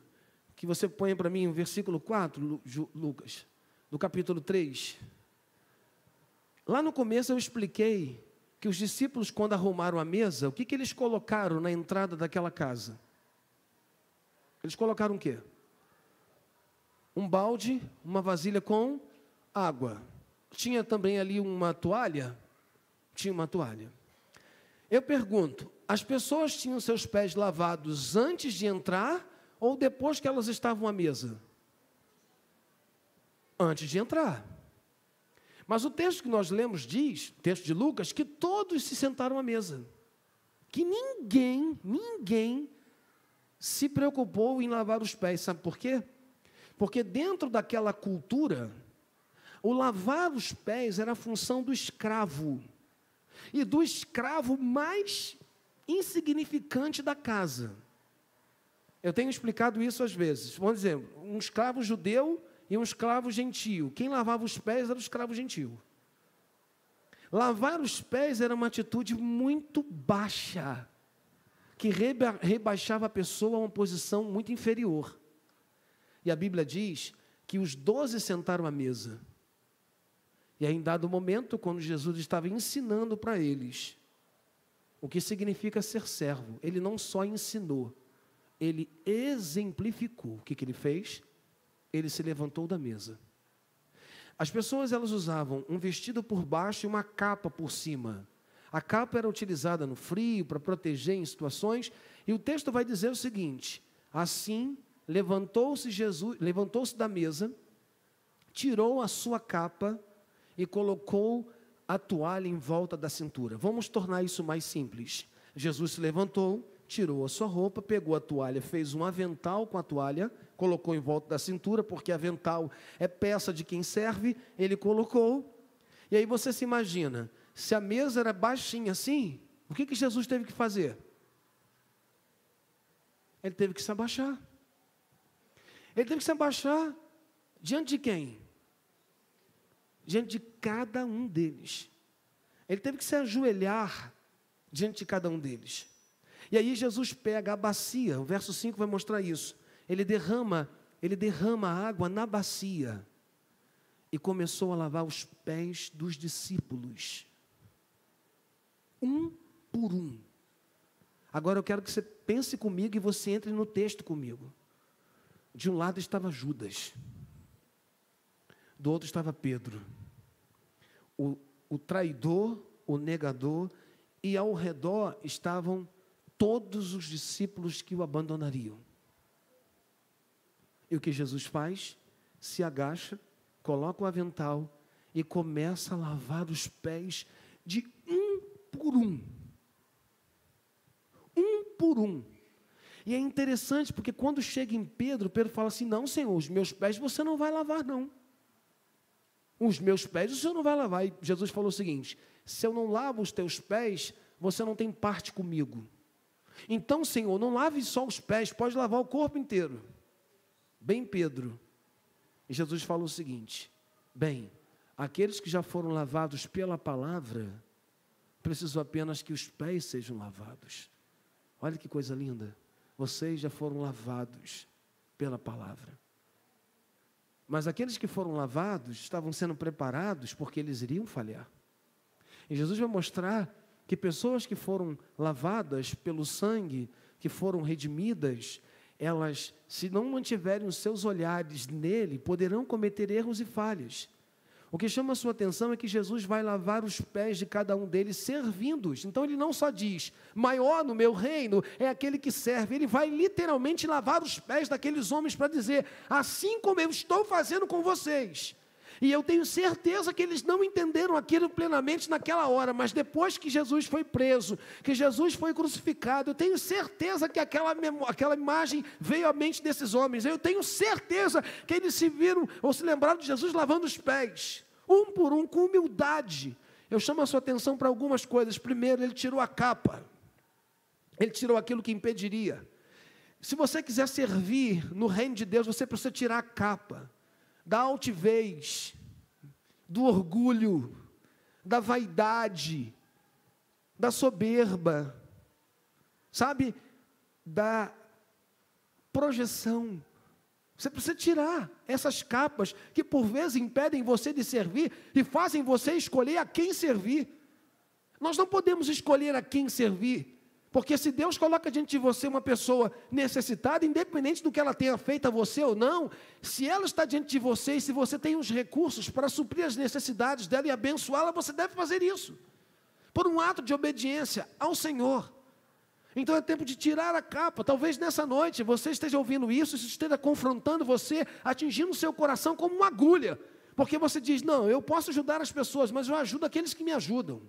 que você ponha para mim o versículo 4, Lucas, do capítulo 3. Lá no começo eu expliquei que os discípulos, quando arrumaram a mesa, o que eles colocaram na entrada daquela casa? Eles colocaram o quê? Um balde, uma vasilha com água. Tinha também ali uma toalha? Tinha uma toalha. Eu pergunto, as pessoas tinham seus pés lavados antes de entrar ou depois que elas estavam à mesa? Antes de entrar. Mas o texto que nós lemos diz, o texto de Lucas, que todos se sentaram à mesa. Que ninguém se preocupou em lavar os pés. Sabe por quê? Porque dentro daquela cultura, o lavar os pés era a função do escravo. E do escravo mais insignificante da casa. Eu tenho explicado isso às vezes. Vamos dizer, um escravo judeu e um escravo gentio. Quem lavava os pés era o escravo gentio. Lavar os pés era uma atitude muito baixa, que rebaixava a pessoa a uma posição muito inferior. E a Bíblia diz que os 12 sentaram à mesa. E aí, em dado momento, quando Jesus estava ensinando para eles o que significa ser servo, ele não só ensinou, ele exemplificou. O que ele fez? Ele se levantou da mesa. As pessoas, elas usavam um vestido por baixo e uma capa por cima. A capa era utilizada no frio, para proteger em situações, e o texto vai dizer o seguinte: assim, levantou-se da mesa, tirou a sua capa e colocou a toalha em volta da cintura. Vamos tornar isso mais simples. Jesus se levantou, tirou a sua roupa, pegou a toalha, fez um avental com a toalha, colocou em volta da cintura, porque avental é peça de quem serve, ele colocou. E aí você se imagina, se a mesa era baixinha assim, o que Jesus teve que fazer? Ele teve que se abaixar. Ele teve que se abaixar diante de quem? Diante de cada um deles. Ele teve que se ajoelhar diante de cada um deles. E aí Jesus pega a bacia, o verso 5 vai mostrar isso. Ele derrama água na bacia e começou a lavar os pés dos discípulos, um por um. Agora eu quero que você pense comigo e você entre no texto comigo. De um lado estava Judas, do outro estava Pedro, o traidor, o negador, e ao redor estavam todos os discípulos que o abandonariam. E o que Jesus faz? Se agacha, coloca o avental e começa a lavar os pés de um por um. Um por um. E é interessante porque quando chega em Pedro, Pedro fala assim, não, Senhor, os meus pés você não vai lavar, não. Os meus pés o Senhor não vai lavar. E Jesus falou o seguinte, se eu não lavo os teus pés, você não tem parte comigo. Então, Senhor, não lave só os pés, pode lavar o corpo inteiro. Bem, Pedro. E Jesus falou o seguinte, bem, aqueles que já foram lavados pela palavra, precisam apenas que os pés sejam lavados. Olha que coisa linda. Vocês já foram lavados pela palavra. Mas aqueles que foram lavados estavam sendo preparados porque eles iriam falhar. E Jesus vai mostrar que pessoas que foram lavadas pelo sangue, que foram redimidas, elas, se não mantiverem os seus olhares nele, poderão cometer erros e falhas. O que chama a sua atenção é que Jesus vai lavar os pés de cada um deles, servindo-os. Então ele não só diz, maior no meu reino é aquele que serve. Ele vai literalmente lavar os pés daqueles homens para dizer, assim como eu estou fazendo com vocês. E eu tenho certeza que eles não entenderam aquilo plenamente naquela hora, mas depois que Jesus foi preso, que Jesus foi crucificado, eu tenho certeza que aquela imagem veio à mente desses homens. Eu tenho certeza que eles se viram ou se lembraram de Jesus lavando os pés, um por um, com humildade. Eu chamo a sua atenção para algumas coisas. Primeiro, ele tirou a capa. Ele tirou aquilo que impediria. Se você quiser servir no reino de Deus, você precisa tirar a capa da altivez, do orgulho, da vaidade, da soberba, sabe, da projeção. Você precisa tirar essas capas que por vezes impedem você de servir e fazem você escolher a quem servir. Nós não podemos escolher a quem servir, porque se Deus coloca diante de você uma pessoa necessitada, independente do que ela tenha feito a você ou não, se ela está diante de você e se você tem os recursos para suprir as necessidades dela e abençoá-la, você deve fazer isso, por um ato de obediência ao Senhor. Então é tempo de tirar a capa. Talvez nessa noite você esteja ouvindo isso esteja confrontando você, atingindo o seu coração como uma agulha, porque você diz, não, eu posso ajudar as pessoas, mas eu ajudo aqueles que me ajudam.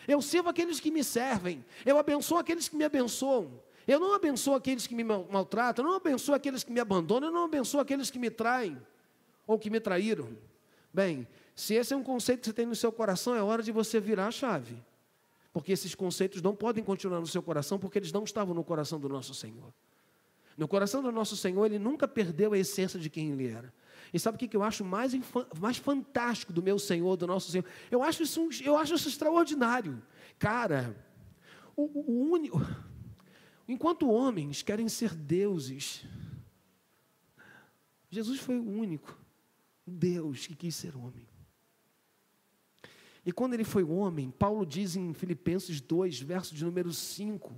Eu sirvo aqueles que me servem, eu abençoo aqueles que me abençoam, eu não abençoo aqueles que me maltratam, eu não abençoo aqueles que me abandonam, eu não abençoo aqueles que me traem, ou que me traíram. Bem, se esse é um conceito que você tem no seu coração, é hora de você virar a chave, porque esses conceitos não podem continuar no seu coração, porque eles não estavam no coração do nosso Senhor. No coração do nosso Senhor, Ele nunca perdeu a essência de quem Ele era. E sabe o que eu acho mais fantástico do meu Senhor, do nosso Senhor? Eu acho isso extraordinário. Cara, enquanto homens querem ser deuses, Jesus foi o único Deus que quis ser homem. E quando Ele foi homem, Paulo diz em Filipenses 2, verso de número 5,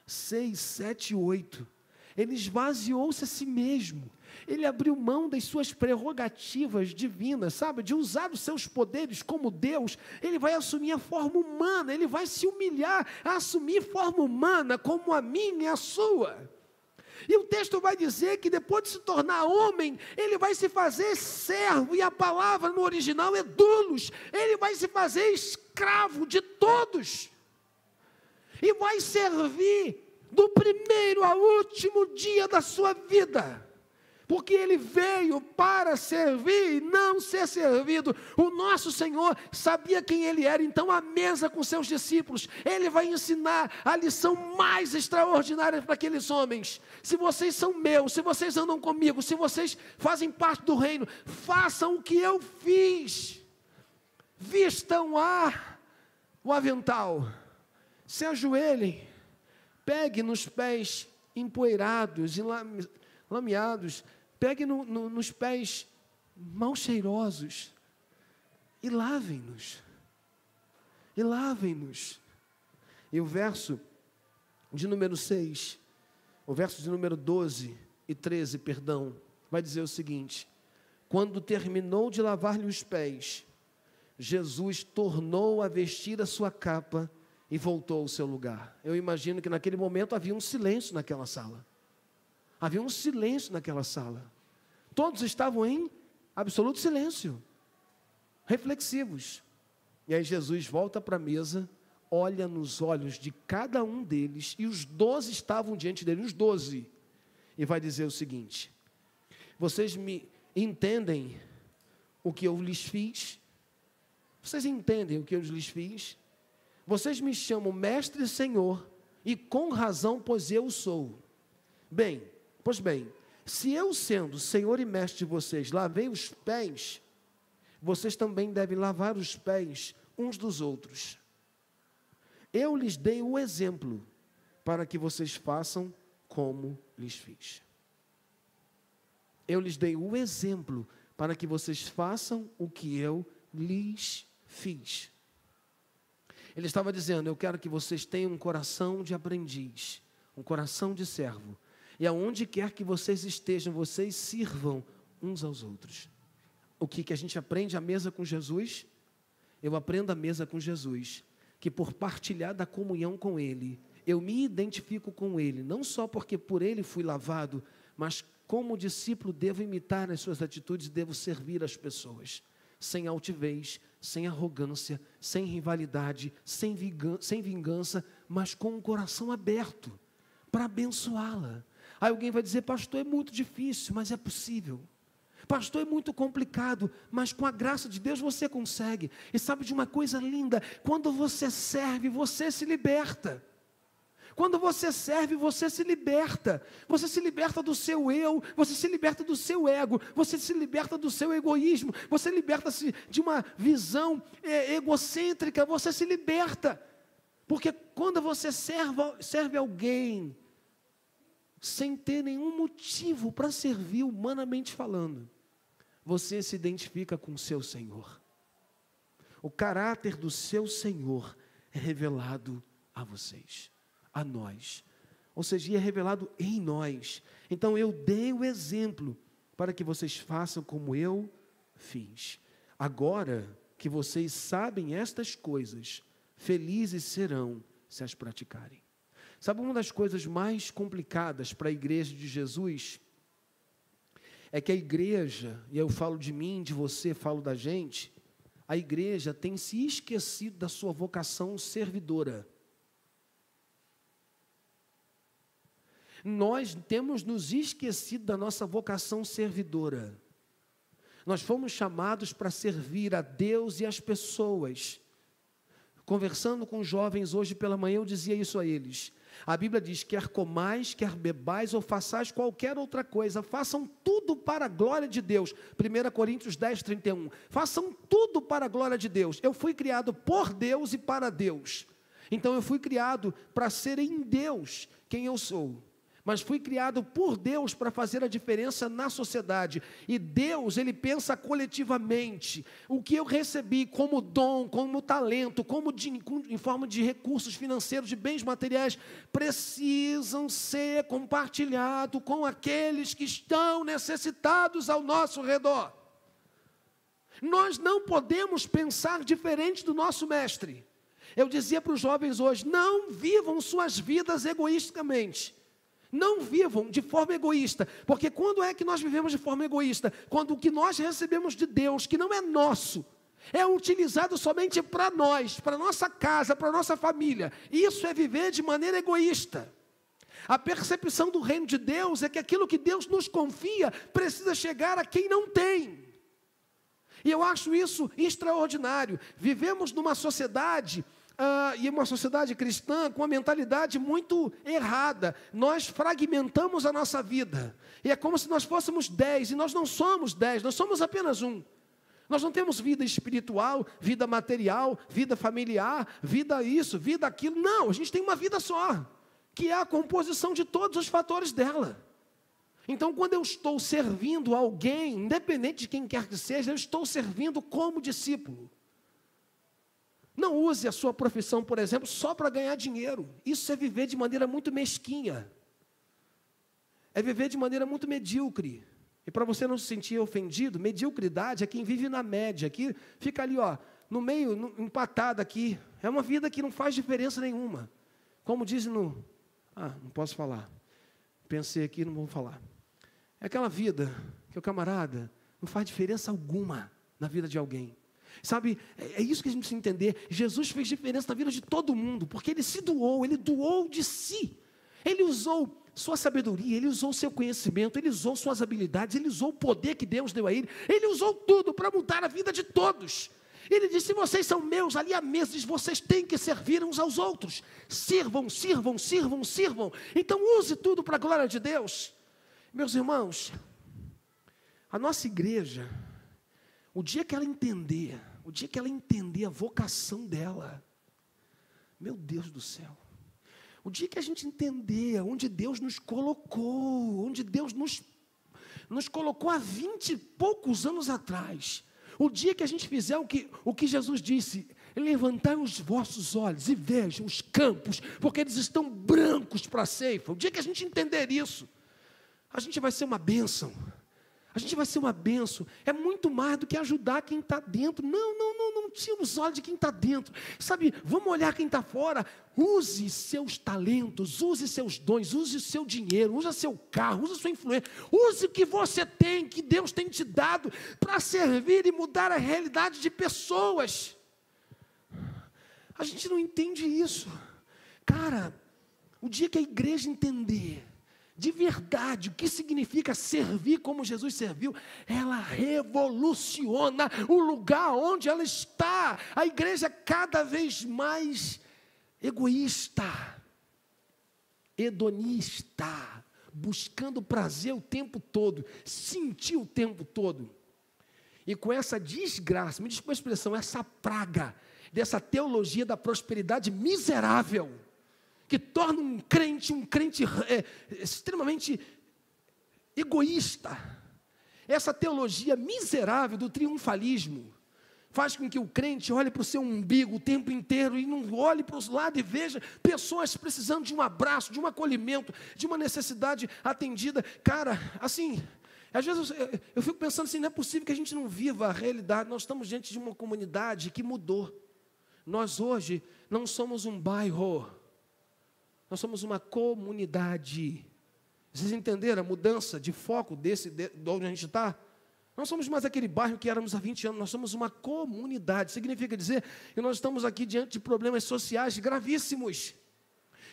6, 7 e 8, Ele esvaziou-se a si mesmo. Ele abriu mão das suas prerrogativas divinas, sabe? De usar os seus poderes como Deus. Ele vai assumir a forma humana. Ele vai se humilhar a assumir forma humana como a minha e a sua. E o texto vai dizer que depois de se tornar homem, ele vai se fazer servo. E a palavra no original é doulos. Ele vai se fazer escravo de todos. E vai servir do primeiro ao último dia da sua vida, porque Ele veio para servir e não ser servido. O nosso Senhor sabia quem Ele era, então à mesa com seus discípulos, Ele vai ensinar a lição mais extraordinária para aqueles homens. Se vocês são meus, se vocês andam comigo, se vocês fazem parte do reino, façam o que eu fiz. Vistam o avental, se ajoelhem, pegue nos pés empoeirados e lameados, pegue nos pés mal cheirosos e lavem-nos. E lavem-nos. E o verso de número 6, o verso de número 12 e 13, perdão, vai dizer o seguinte: quando terminou de lavar-lhe os pés, Jesus tornou a vestir a sua capa e voltou ao seu lugar. Eu imagino que naquele momento havia um silêncio naquela sala. Havia um silêncio naquela sala. Todos estavam em absoluto silêncio, reflexivos. E aí Jesus volta para a mesa, olha nos olhos de cada um deles, e os 12 estavam diante dele, os 12, e vai dizer o seguinte: vocês me entendem o que eu lhes fiz? Vocês entendem o que eu lhes fiz? Vocês me chamam mestre e senhor, e com razão, pois eu sou. Pois bem, se eu sendo senhor e mestre de vocês, lavei os pés, vocês também devem lavar os pés uns dos outros. Eu lhes dei o exemplo, para que vocês façam como lhes fiz. Eu lhes dei o exemplo, para que vocês façam o que eu lhes fiz. Ele estava dizendo: eu quero que vocês tenham um coração de aprendiz, um coração de servo, e aonde quer que vocês estejam, vocês sirvam uns aos outros. O que a gente aprende à mesa com Jesus? Eu aprendo à mesa com Jesus, que por partilhar da comunhão com Ele, eu me identifico com Ele, não só porque por Ele fui lavado, mas como discípulo devo imitar as suas atitudes e devo servir as pessoas, sem altivez, sem arrogância, sem rivalidade, sem vingança, mas com um coração aberto, para abençoá-la. Aí alguém vai dizer: pastor, é muito difícil, mas é possível. Pastor, é muito complicado, mas com a graça de Deus você consegue. E sabe de uma coisa linda? Quando você serve, você se liberta. Quando você serve, você se liberta. Você se liberta do seu eu, você se liberta do seu ego, você se liberta do seu egoísmo, você liberta-se de uma visão egocêntrica, você se liberta. Porque quando você serve alguém, sem ter nenhum motivo para servir, humanamente falando, você se identifica com o seu Senhor. O caráter do seu Senhor é revelado a vocês, a nós. Ou seja, é revelado em nós. Então eu dei o exemplo para que vocês façam como eu fiz. Agora que vocês sabem estas coisas, felizes serão se as praticarem. Sabe, uma das coisas mais complicadas para a igreja de Jesus é que a igreja, e eu falo de mim, de você, falo da gente, a igreja tem se esquecido da sua vocação servidora. Nós temos nos esquecido da nossa vocação servidora. Nós fomos chamados para servir a Deus e as pessoas. Conversando com jovens hoje pela manhã, eu dizia isso a eles. A Bíblia diz: quer comais, quer bebais ou façais qualquer outra coisa, façam tudo para a glória de Deus. 1 Coríntios 10, 31. Façam tudo para a glória de Deus. Eu fui criado por Deus e para Deus. Então eu fui criado para ser em Deus quem eu sou. Mas fui criado por Deus para fazer a diferença na sociedade. E Deus, Ele pensa coletivamente. O que eu recebi como dom, como talento, em forma de recursos financeiros, de bens materiais, precisam ser compartilhados com aqueles que estão necessitados ao nosso redor. Nós não podemos pensar diferente do nosso mestre. Eu dizia para os jovens hoje: não vivam suas vidas egoisticamente. Não vivam de forma egoísta, porque quando é que nós vivemos de forma egoísta? Quando o que nós recebemos de Deus, que não é nosso, é utilizado somente para nós, para nossa casa, para nossa família. Isso é viver de maneira egoísta. A percepção do reino de Deus é que aquilo que Deus nos confia precisa chegar a quem não tem. E eu acho isso extraordinário. Vivemos numa sociedade e uma sociedade cristã com uma mentalidade muito errada. Nós fragmentamos a nossa vida. E é como se nós fôssemos 10, e nós não somos 10, nós somos apenas um. Nós não temos vida espiritual, vida material, vida familiar, vida isso, vida aquilo. Não, a gente tem uma vida só, que é a composição de todos os fatores dela. Então, quando eu estou servindo alguém, independente de quem quer que seja, eu estou servindo como discípulo. Não use a sua profissão, por exemplo, só para ganhar dinheiro. Isso é viver de maneira muito mesquinha. É viver de maneira muito medíocre. E para você não se sentir ofendido, mediocridade é quem vive na média, que fica ali, no meio, empatado aqui. É uma vida que não faz diferença nenhuma. Como dizem não posso falar. Pensei aqui, não vou falar. É aquela vida que o camarada não faz diferença alguma na vida de alguém. Sabe, é isso que a gente precisa entender. Jesus fez diferença na vida de todo mundo, porque Ele se doou, Ele doou de si. Ele usou sua sabedoria, Ele usou seu conhecimento, Ele usou suas habilidades, Ele usou o poder que Deus deu a Ele. Ele usou tudo para mudar a vida de todos. Ele disse, se vocês são meus, ali à mesa, vocês têm que servir uns aos outros. Sirvam, sirvam, sirvam, sirvam. Então use tudo para a glória de Deus. Meus irmãos, a nossa igreja, o dia que ela entender a vocação dela, meu Deus do céu, o dia que a gente entender onde Deus nos colocou, onde Deus nos colocou há 20 e poucos anos atrás, o dia que a gente fizer o que Jesus disse, levantai os vossos olhos e vejam os campos, porque eles estão brancos para a ceifa, o dia que a gente entender isso, a gente vai ser uma bênção. A gente vai ser uma bênção. É muito mais do que ajudar quem está dentro. Não tira os olhos de quem está dentro. Sabe, vamos olhar quem está fora. Use seus talentos, use seus dons, use o seu dinheiro, use seu carro, use a sua influência. Use o que você tem, que Deus tem te dado, para servir e mudar a realidade de pessoas. A gente não entende isso. Cara, o dia que a igreja entender de verdade o que significa servir como Jesus serviu, ela revoluciona o lugar onde ela está. A igreja é cada vez mais egoísta, hedonista, buscando prazer o tempo todo, sentir o tempo todo. E com essa desgraça, me desculpa a expressão, essa praga dessa teologia da prosperidade miserável, que torna um crente extremamente egoísta. Essa teologia miserável do triunfalismo faz com que o crente olhe para o seu umbigo o tempo inteiro e não olhe para os lados e veja pessoas precisando de um abraço, de um acolhimento, de uma necessidade atendida. Cara, assim, às vezes eu fico pensando assim, não é possível que a gente não viva a realidade. Nós estamos diante de uma comunidade que mudou. Nós hoje não somos um bairro, nós somos uma comunidade. Vocês entenderam a mudança de foco de onde a gente está? Não somos mais aquele bairro que éramos há 20 anos, nós somos uma comunidade. Significa dizer que nós estamos aqui diante de problemas sociais gravíssimos.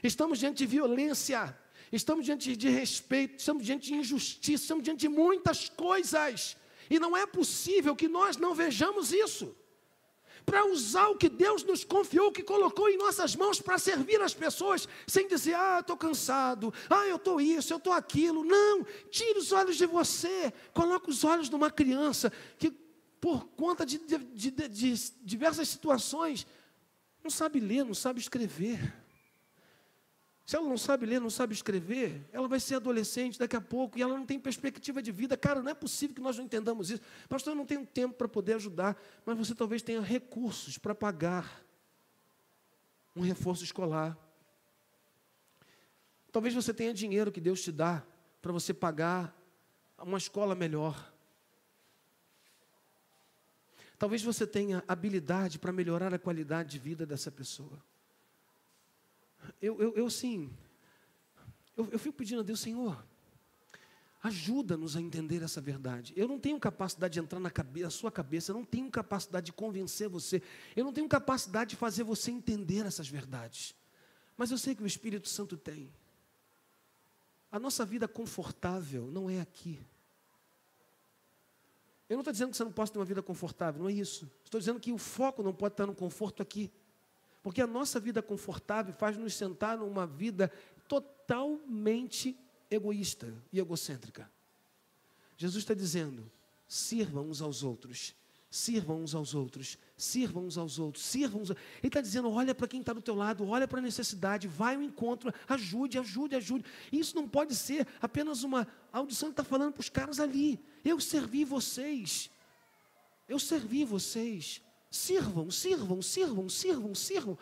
Estamos diante de violência, estamos diante de respeito, estamos diante de injustiça, estamos diante de muitas coisas. E não é possível que nós não vejamos isso. Para usar o que Deus nos confiou, que colocou em nossas mãos para servir as pessoas, sem dizer, eu estou cansado, eu estou isso, eu estou aquilo. Não, tire os olhos de você, coloque os olhos de uma criança, que por conta de diversas situações, não sabe ler, não sabe escrever. Se ela não sabe ler, não sabe escrever, ela vai ser adolescente daqui a pouco e ela não tem perspectiva de vida. Cara, não é possível que nós não entendamos isso. Pastor, eu não tenho tempo para poder ajudar, mas você talvez tenha recursos para pagar um reforço escolar. Talvez você tenha dinheiro que Deus te dá para você pagar uma escola melhor. Talvez você tenha habilidade para melhorar a qualidade de vida dessa pessoa. Eu fico pedindo a Deus, Senhor, ajuda-nos a entender essa verdade. Eu não tenho capacidade de entrar na sua cabeça, eu não tenho capacidade de convencer você, eu não tenho capacidade de fazer você entender essas verdades. Mas eu sei que o Espírito Santo tem. A nossa vida confortável não é aqui. Eu não estou dizendo que você não possa ter uma vida confortável, não é isso. Estou dizendo que o foco não pode estar no conforto aqui. Porque a nossa vida confortável faz nos sentar numa vida totalmente egoísta e egocêntrica. Jesus está dizendo, sirvam uns aos outros, sirvam uns aos outros, sirvam uns aos outros, sirvam uns. Ele está dizendo, olha para quem está do teu lado, olha para a necessidade, vai ao encontro, ajude, ajude, ajude. Isso não pode ser apenas uma audição que está falando para os caras ali. Eu servi vocês. Sirvam, sirvam, sirvam, sirvam, sirvam.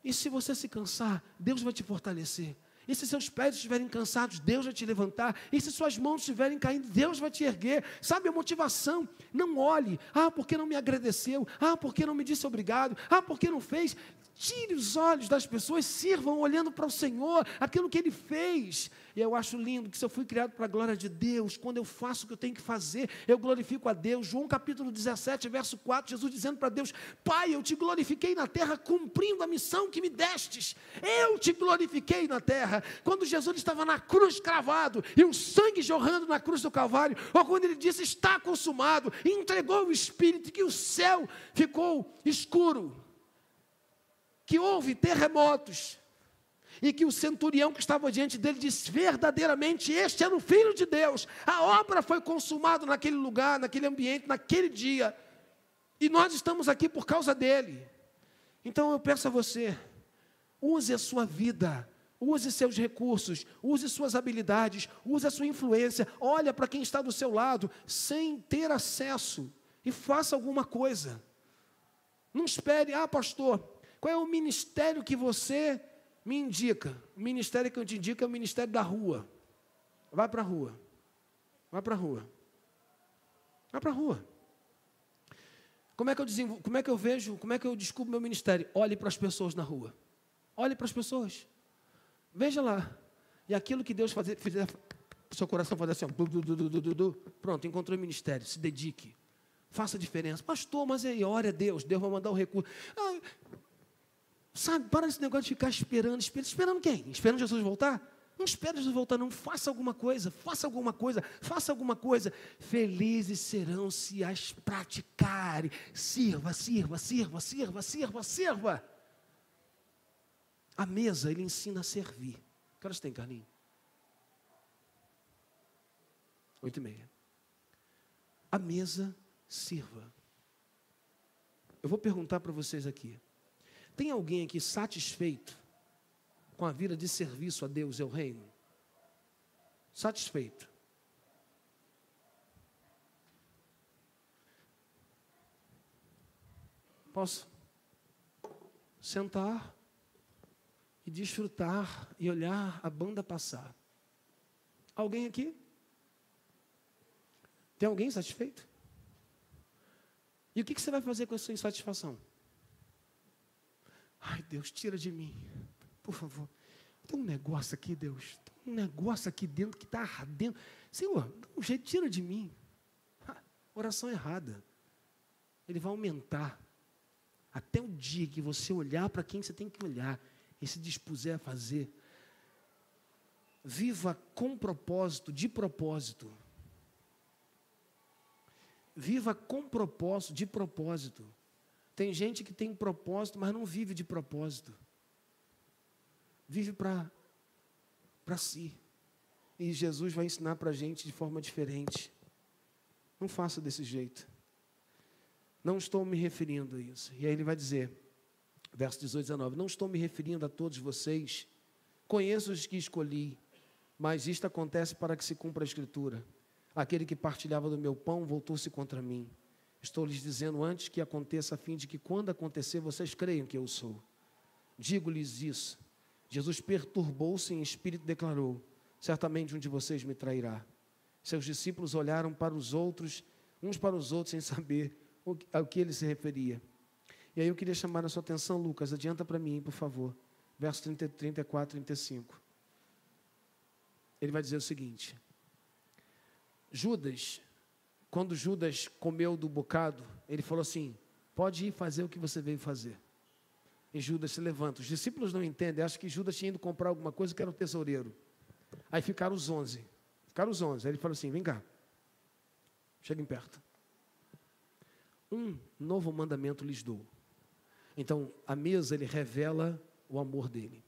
E se você se cansar, Deus vai te fortalecer. E se seus pés estiverem cansados, Deus vai te levantar. E se suas mãos estiverem caindo, Deus vai te erguer. Sabe a motivação? Não olhe. Porque não me agradeceu. Porque não me disse obrigado. Porque não fez. Tire os olhos das pessoas, sirvam olhando para o Senhor, aquilo que Ele fez. E eu acho lindo que se eu fui criado para a glória de Deus, quando eu faço o que eu tenho que fazer, eu glorifico a Deus. João capítulo 17, verso 4, Jesus dizendo para Deus: Pai, eu te glorifiquei na terra, cumprindo a missão que me destes. Eu te glorifiquei na terra. Quando Jesus estava na cruz cravado, e o sangue jorrando na cruz do Calvário, ou quando Ele disse: está consumado, e entregou o Espírito, que o céu ficou escuro, que houve terremotos, e que o centurião que estava diante dele disse: verdadeiramente este era o Filho de Deus. A obra foi consumada naquele lugar, naquele ambiente, naquele dia, e nós estamos aqui por causa dele. Então eu peço a você, use a sua vida, use seus recursos, use suas habilidades, use a sua influência, olha para quem está do seu lado, sem ter acesso, e faça alguma coisa. Não espere: pastor, qual é o ministério que você me indica? O ministério que eu te indico é o ministério da rua. Vai para a rua. Vai para a rua. Vai para a rua. Como é que eu descubro meu ministério? Olhe para as pessoas na rua. Olhe para as pessoas. Veja lá. E aquilo que Deus fizer, seu coração fazer assim, pronto, encontrou o ministério. Se dedique. Faça a diferença. Pastor, mas aí, ore a Deus. Deus vai mandar o recurso. Sabe, para esse negócio de ficar esperando quem? Esperando Jesus voltar? Não espere Jesus voltar, não. Faça alguma coisa, faça alguma coisa, faça alguma coisa. Felizes serão se as praticarem. Sirva, sirva, sirva, sirva, sirva, sirva. A mesa, ele ensina a servir. Que horas tem, Carlinhos? 8h30. A mesa, sirva. Eu vou perguntar para vocês aqui. Tem alguém aqui satisfeito com a vida de serviço a Deus e ao reino? Satisfeito? Posso sentar e desfrutar e olhar a banda passar? Alguém aqui? Tem alguém satisfeito? E o que você vai fazer com a sua insatisfação? Ai, Deus, tira de mim, por favor. Tem um negócio aqui, Deus. Tem um negócio aqui dentro que está ardendo. Senhor, dá um jeito, tira de mim. Oração errada. Ele vai aumentar. Até o dia que você olhar para quem você tem que olhar e se dispuser a fazer. Viva com propósito, de propósito. Viva com propósito, de propósito. Tem gente que tem propósito, mas não vive de propósito. Vive para si. E Jesus vai ensinar para a gente de forma diferente. Não faça desse jeito. Não estou me referindo a isso. E aí ele vai dizer, verso 18 e 19, não estou me referindo a todos vocês. Conheço os que escolhi, mas isto acontece para que se cumpra a Escritura. Aquele que partilhava do meu pão voltou-se contra mim. Estou lhes dizendo antes que aconteça, a fim de que, quando acontecer, vocês creiam que eu sou. Digo-lhes isso. Jesus perturbou-se em espírito e declarou: certamente um de vocês me trairá. Seus discípulos olharam para os outros, uns para os outros, sem saber ao que ele se referia. E aí eu queria chamar a sua atenção, Lucas, adianta para mim, por favor. Verso 34 e 35. Ele vai dizer o seguinte: quando Judas comeu do bocado, ele falou assim: pode ir fazer o que você veio fazer. E Judas se levanta. Os discípulos não entendem, acham que Judas tinha ido comprar alguma coisa que era o tesoureiro. Aí ficaram os 11. Aí ele falou assim: vem cá, cheguem perto. Um novo mandamento lhes dou. Então, a mesa, ele revela o amor dele.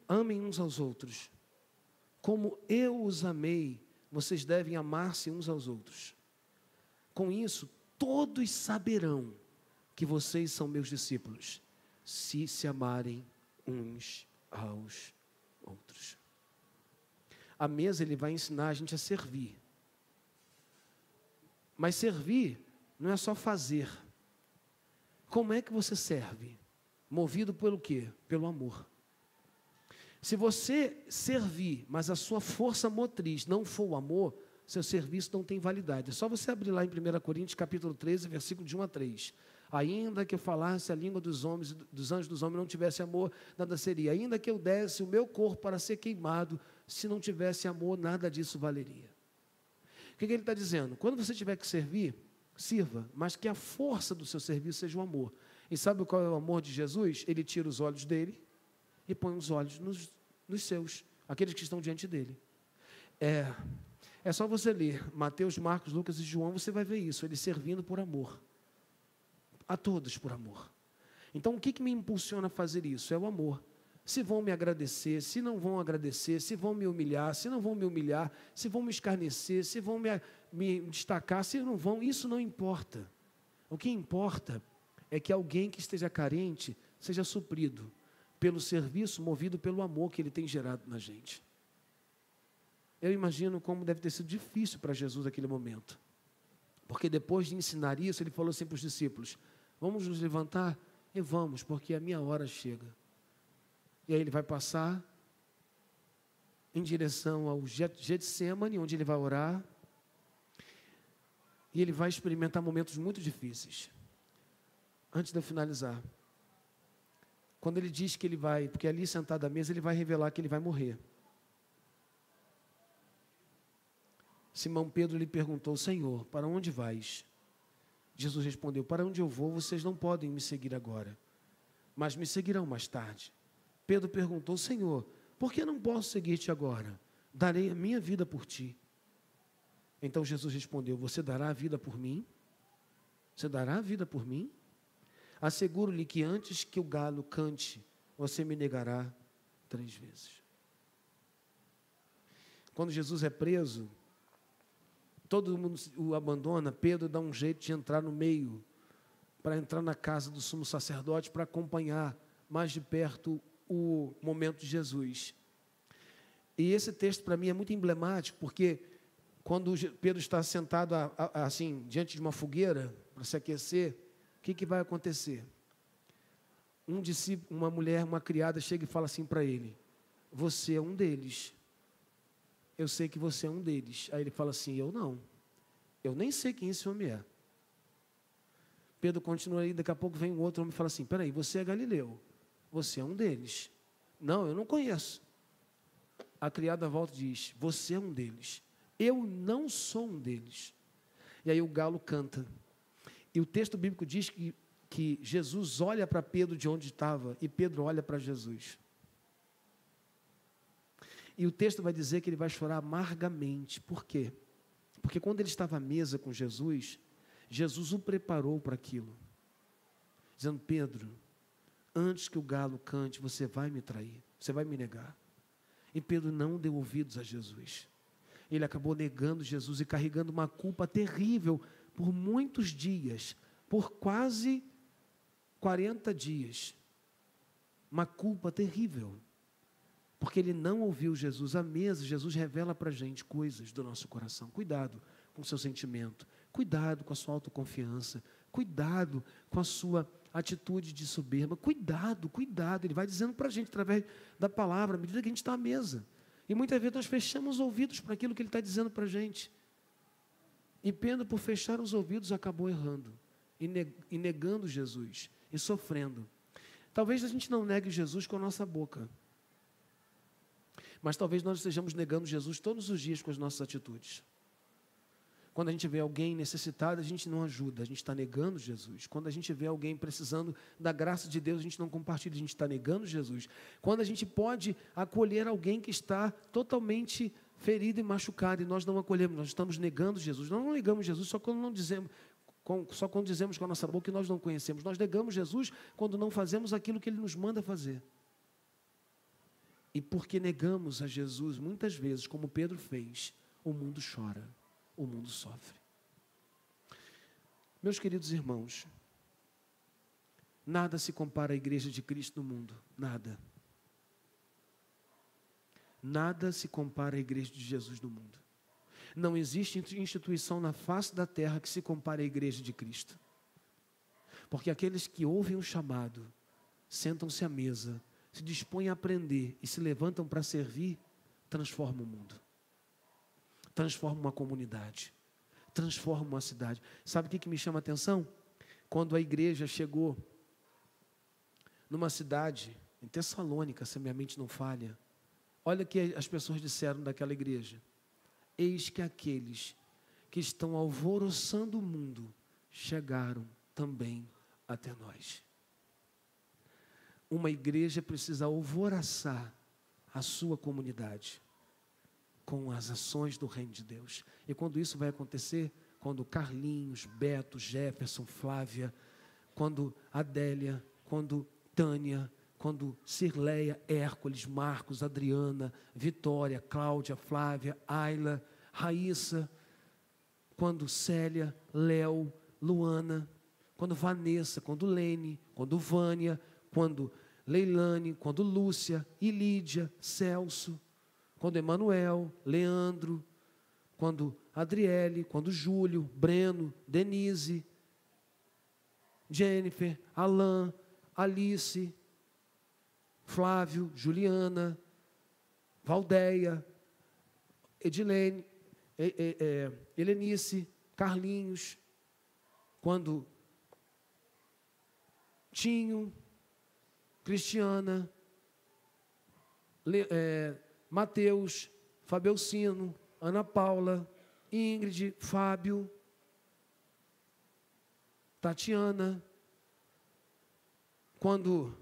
Amem uns aos outros. Como eu os amei, vocês devem amar-se uns aos outros. Com isso, todos saberão que vocês são meus discípulos, se amarem uns aos outros. A mesa, ele vai ensinar a gente a servir. Mas servir não é só fazer. Como é que você serve? Movido pelo quê? Pelo amor. Se você servir, mas a sua força motriz não for o amor, seu serviço não tem validade. É só você abrir lá em 1 Coríntios, capítulo 13, versículo de 1 a 3. Ainda que eu falasse a língua dos homens, dos anjos dos homens, não tivesse amor, nada seria. Ainda que eu desse o meu corpo para ser queimado, se não tivesse amor, nada disso valeria. O que ele está dizendo? Quando você tiver que servir, sirva, mas que a força do seu serviço seja o amor. E sabe qual é o amor de Jesus? Ele tira os olhos dele e põe os olhos nos seus, aqueles que estão diante dele. É só você ler Mateus, Marcos, Lucas e João, você vai ver isso, ele servindo por amor. A todos por amor. Então, o que me impulsiona a fazer isso? É o amor. Se vão me agradecer, se não vão agradecer, se vão me humilhar, se não vão me humilhar, se vão me escarnecer, se vão me destacar, se não vão, isso não importa. O que importa é que alguém que esteja carente seja suprido pelo serviço, movido pelo amor que ele tem gerado na gente. Eu imagino como deve ter sido difícil para Jesus naquele momento. Porque depois de ensinar isso, ele falou assim para os discípulos: vamos nos levantar? E vamos, porque a minha hora chega. E aí ele vai passar em direção ao Getsemane, onde ele vai orar. E ele vai experimentar momentos muito difíceis. Antes de eu finalizar, quando ele diz que ele vai, porque ali sentado à mesa, ele vai revelar que ele vai morrer. Simão Pedro lhe perguntou: Senhor, para onde vais? Jesus respondeu: para onde eu vou, vocês não podem me seguir agora, mas me seguirão mais tarde. Pedro perguntou: Senhor, por que não posso seguir-te agora? Darei a minha vida por ti. Então Jesus respondeu: você dará a vida por mim? Você dará a vida por mim? Asseguro-lhe que antes que o galo cante, você me negará 3 vezes. Quando Jesus é preso, todo mundo o abandona. Pedro dá um jeito de entrar no meio, para entrar na casa do sumo sacerdote, para acompanhar mais de perto o momento de Jesus. E esse texto para mim é muito emblemático, porque quando Pedro está sentado assim, diante de uma fogueira, para se aquecer, o que vai acontecer? Um discípulo, uma mulher, uma criada, chega e fala assim para ele: você é um deles. Eu sei que você é um deles. Aí ele fala assim: eu não. Eu nem sei quem esse homem é. Pedro continua aí, daqui a pouco vem um outro homem e fala assim: peraí, você é Galileu. Você é um deles. Não, eu não conheço. A criada volta e diz: você é um deles. Eu não sou um deles. E aí o galo canta. E o texto bíblico diz que Jesus olha para Pedro de onde estava e Pedro olha para Jesus. E o texto vai dizer que ele vai chorar amargamente. Por quê? Porque quando ele estava à mesa com Jesus, Jesus o preparou para aquilo. Dizendo: Pedro, antes que o galo cante, você vai me trair, você vai me negar. E Pedro não deu ouvidos a Jesus. Ele acabou negando Jesus e carregando uma culpa terrível por muitos dias, por quase 40 dias. Uma culpa terrível. Porque ele não ouviu Jesus à mesa. Jesus revela para a gente coisas do nosso coração. Cuidado com o seu sentimento. Cuidado com a sua autoconfiança. Cuidado com a sua atitude de soberba. Cuidado, cuidado. Ele vai dizendo para a gente através da palavra, à medida que a gente está à mesa. E muitas vezes nós fechamos os ouvidos para aquilo que ele está dizendo para a gente. E Pedro, por fechar os ouvidos, acabou errando. E negando Jesus. E sofrendo. Talvez a gente não negue Jesus com a nossa boca. Mas talvez nós estejamos negando Jesus todos os dias com as nossas atitudes. Quando a gente vê alguém necessitado, a gente não ajuda, a gente está negando Jesus. Quando a gente vê alguém precisando da graça de Deus, a gente não compartilha, a gente está negando Jesus. Quando a gente pode acolher alguém que está totalmente ferido e machucado, e nós não acolhemos, nós estamos negando Jesus. Nós não negamos Jesus só quando dizemos com a nossa boca que nós não conhecemos. Nós negamos Jesus quando não fazemos aquilo que Ele nos manda fazer. E porque negamos a Jesus, muitas vezes, como Pedro fez, o mundo chora, o mundo sofre. Meus queridos irmãos, nada se compara à igreja de Cristo no mundo, nada. Nada se compara à igreja de Jesus no mundo. Não existe instituição na face da terra que se compare à igreja de Cristo. Porque aqueles que ouvem o chamado, sentam-se à mesa, se dispõem a aprender e se levantam para servir, transforma o mundo. Transforma uma comunidade. Transforma uma cidade. Sabe o que me chama a atenção? Quando a igreja chegou numa cidade, em Tessalônica, se a minha mente não falha, olha o que as pessoas disseram daquela igreja. Eis que aqueles que estão alvoroçando o mundo chegaram também até nós. Uma igreja precisa alvoroçar a sua comunidade com as ações do reino de Deus. E quando isso vai acontecer, quando Carlinhos, Beto, Jefferson, Flávia, quando Adélia, quando Tânia, quando Cirleia, Hércules, Marcos, Adriana, Vitória, Cláudia, Flávia, Ayla, Raíssa, quando Célia, Léo, Luana, quando Vanessa, quando Lene, quando Vânia, quando Leilane, quando Lúcia, Ilídia, Celso, quando Emanuel, Leandro, quando Adriele, quando Júlio, Breno, Denise, Jennifer, Alain, Alice, Flávio, Juliana, Valdeia, Edilene, Helenice, Carlinhos, quando Tinho, Cristiana, Mateus, Fabelcino, Ana Paula, Ingrid, Fábio, Tatiana, quando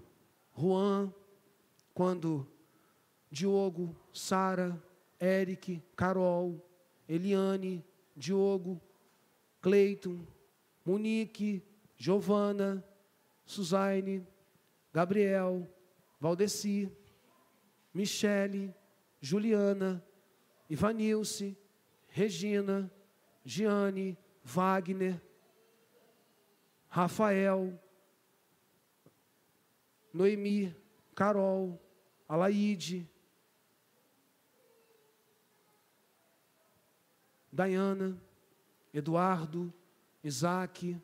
Juan, quando Diogo, Sara, Eric, Carol, Eliane, Diogo, Cleiton, Monique, Giovana, Suzane, Gabriel, Valdeci, Michele, Juliana, Ivanilce, Regina, Giane, Wagner, Rafael, Noemi, Carol, Alaide, Dayana, Eduardo, Isaac,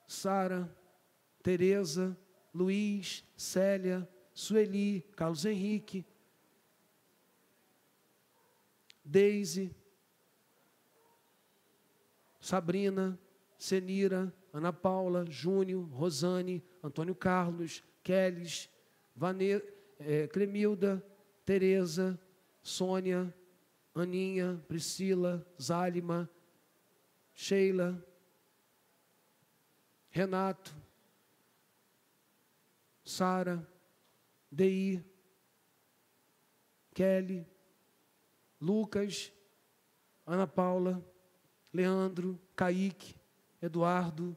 Sara, Tereza, Luiz, Célia, Sueli, Carlos Henrique, Deise, Sabrina, Senira, Ana Paula, Júnior, Rosane, Antônio Carlos, Keles, Clemilda, Tereza, Sônia, Aninha, Priscila, Zálima, Sheila, Renato, Sara, Dei, Kelly, Lucas, Ana Paula, Leandro, Kaique, Eduardo,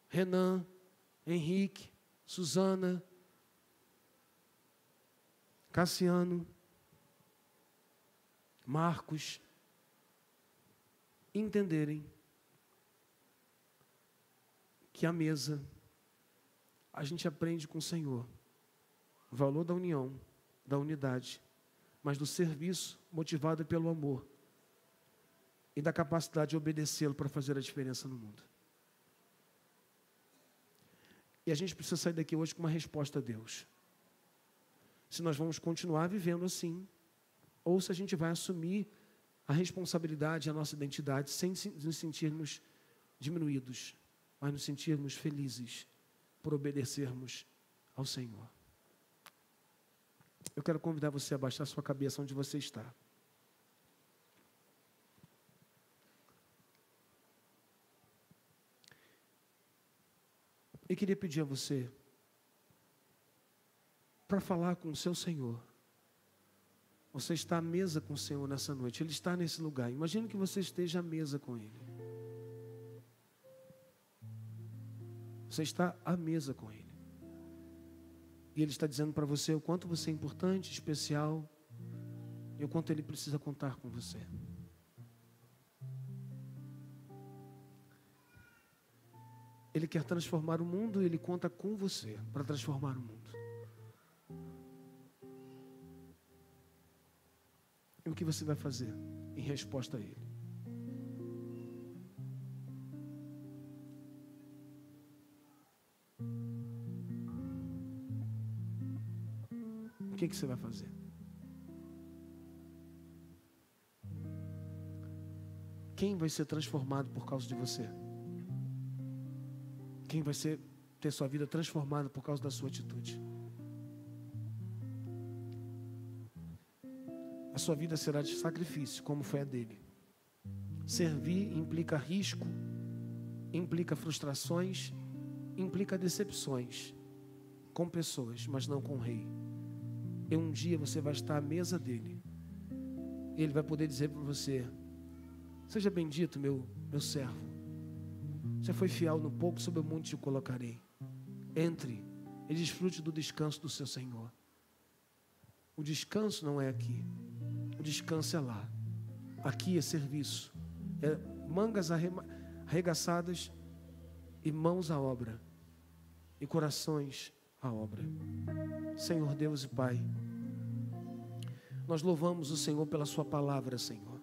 Renan, Henrique, Suzana, Cassiano, Marcos, entenderem que a mesa a gente aprende com o Senhor o valor da união, da unidade, mas do serviço motivado pelo amor e da capacidade de obedecê-lo para fazer a diferença no mundo. E a gente precisa sair daqui hoje com uma resposta a Deus. Se nós vamos continuar vivendo assim, ou se a gente vai assumir a responsabilidade, a nossa identidade, sem nos sentirmos diminuídos, mas nos sentirmos felizes por obedecermos ao Senhor. Eu quero convidar você a baixar sua cabeça onde você está. E queria pedir a você para falar com o seu Senhor. Você está à mesa com o Senhor nessa noite. Ele está nesse lugar. Imagine que você esteja à mesa com Ele. Você está à mesa com Ele. E Ele está dizendo para você o quanto você é importante, especial, e o quanto Ele precisa contar com você. Ele quer transformar o mundo e Ele conta com você para transformar o mundo. E o que você vai fazer em resposta a Ele? que você vai fazer? Quem vai ser transformado por causa de você? Quem vai ter sua vida transformada por causa da sua atitude? A sua vida será de sacrifício, como foi a dele. Servir implica risco, implica frustrações, implica decepções com pessoas, mas não com o rei. E um dia você vai estar à mesa dele. Ele vai poder dizer para você: seja bendito, meu servo. Você foi fiel no pouco, sobre o muito te colocarei. Entre e desfrute do descanso do seu Senhor. O descanso não é aqui. O descanso é lá. Aqui é serviço. É mangas arregaçadas e mãos à obra. E corações à obra. Senhor Deus e Pai, nós louvamos o Senhor pela sua palavra, Senhor.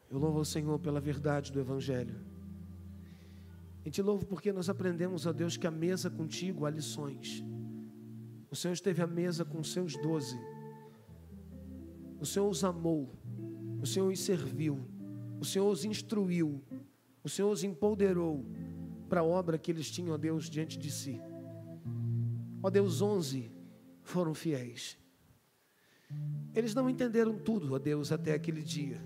Eu louvo o Senhor pela verdade do Evangelho. E te louvo porque nós aprendemos, ó Deus, que a mesa contigo há lições. O Senhor esteve à mesa com os seus 12. O Senhor os amou. O Senhor os serviu. O Senhor os instruiu. O Senhor os empoderou para a obra que eles tinham, ó Deus, diante de si. Ó Deus, 11 foram fiéis. Eles não entenderam tudo, ó Deus, até aquele dia.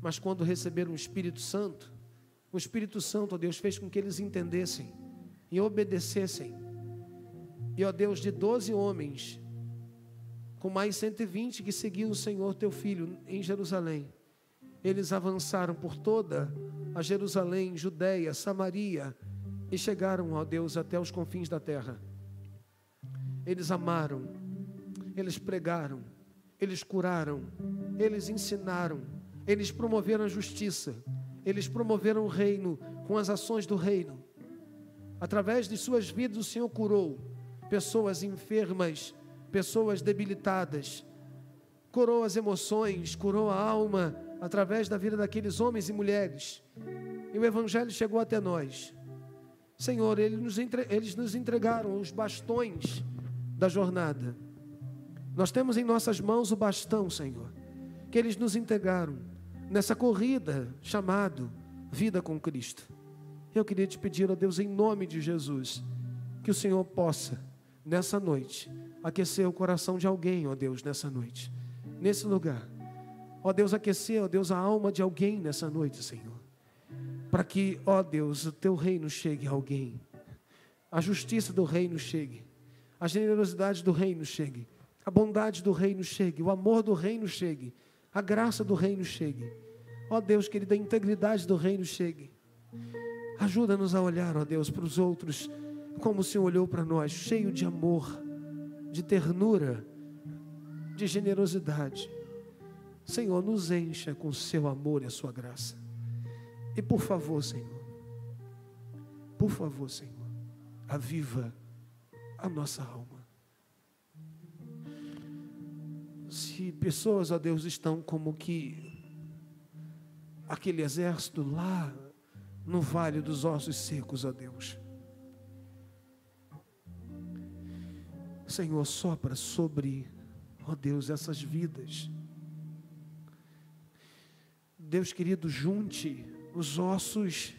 Mas quando receberam o Espírito Santo, ó Deus, fez com que eles entendessem e obedecessem. E, ó Deus, de 12 homens, com mais 120 que seguiam o Senhor teu Filho em Jerusalém, eles avançaram por toda a Jerusalém, Judeia, Samaria, e chegaram, ó Deus, até os confins da terra. Eles amaram, eles pregaram, eles curaram, eles ensinaram, eles promoveram a justiça, eles promoveram o reino com as ações do reino. Através de suas vidas o Senhor curou pessoas enfermas, pessoas debilitadas, curou as emoções, curou a alma, através da vida daqueles homens e mulheres. E o Evangelho chegou até nós. Senhor, eles nos entregaram os bastões da jornada. Nós temos em nossas mãos o bastão, Senhor, que eles nos entregaram nessa corrida chamado Vida com Cristo. Eu queria te pedir, ó Deus, em nome de Jesus, que o Senhor possa, nessa noite, aquecer o coração de alguém, ó Deus, nessa noite, nesse lugar. Ó Deus, aquecer, ó Deus, a alma de alguém nessa noite, Senhor, para que, ó Deus, o teu reino chegue a alguém, a justiça do reino chegue, a generosidade do reino chegue, a bondade do reino chegue, o amor do reino chegue, a graça do reino chegue. Ó Deus, querida, a integridade do reino chegue. Ajuda-nos a olhar, ó Deus, para os outros, como o Senhor olhou para nós, cheio de amor, de ternura, de generosidade. Senhor, nos encha com o seu amor e a sua graça. E por favor, Senhor, aviva a nossa alma. Se pessoas, ó Deus, estão como que aquele exército lá no vale dos ossos secos, ó Deus, Senhor, sopra sobre, ó Deus, essas vidas. Deus querido, junte os ossos,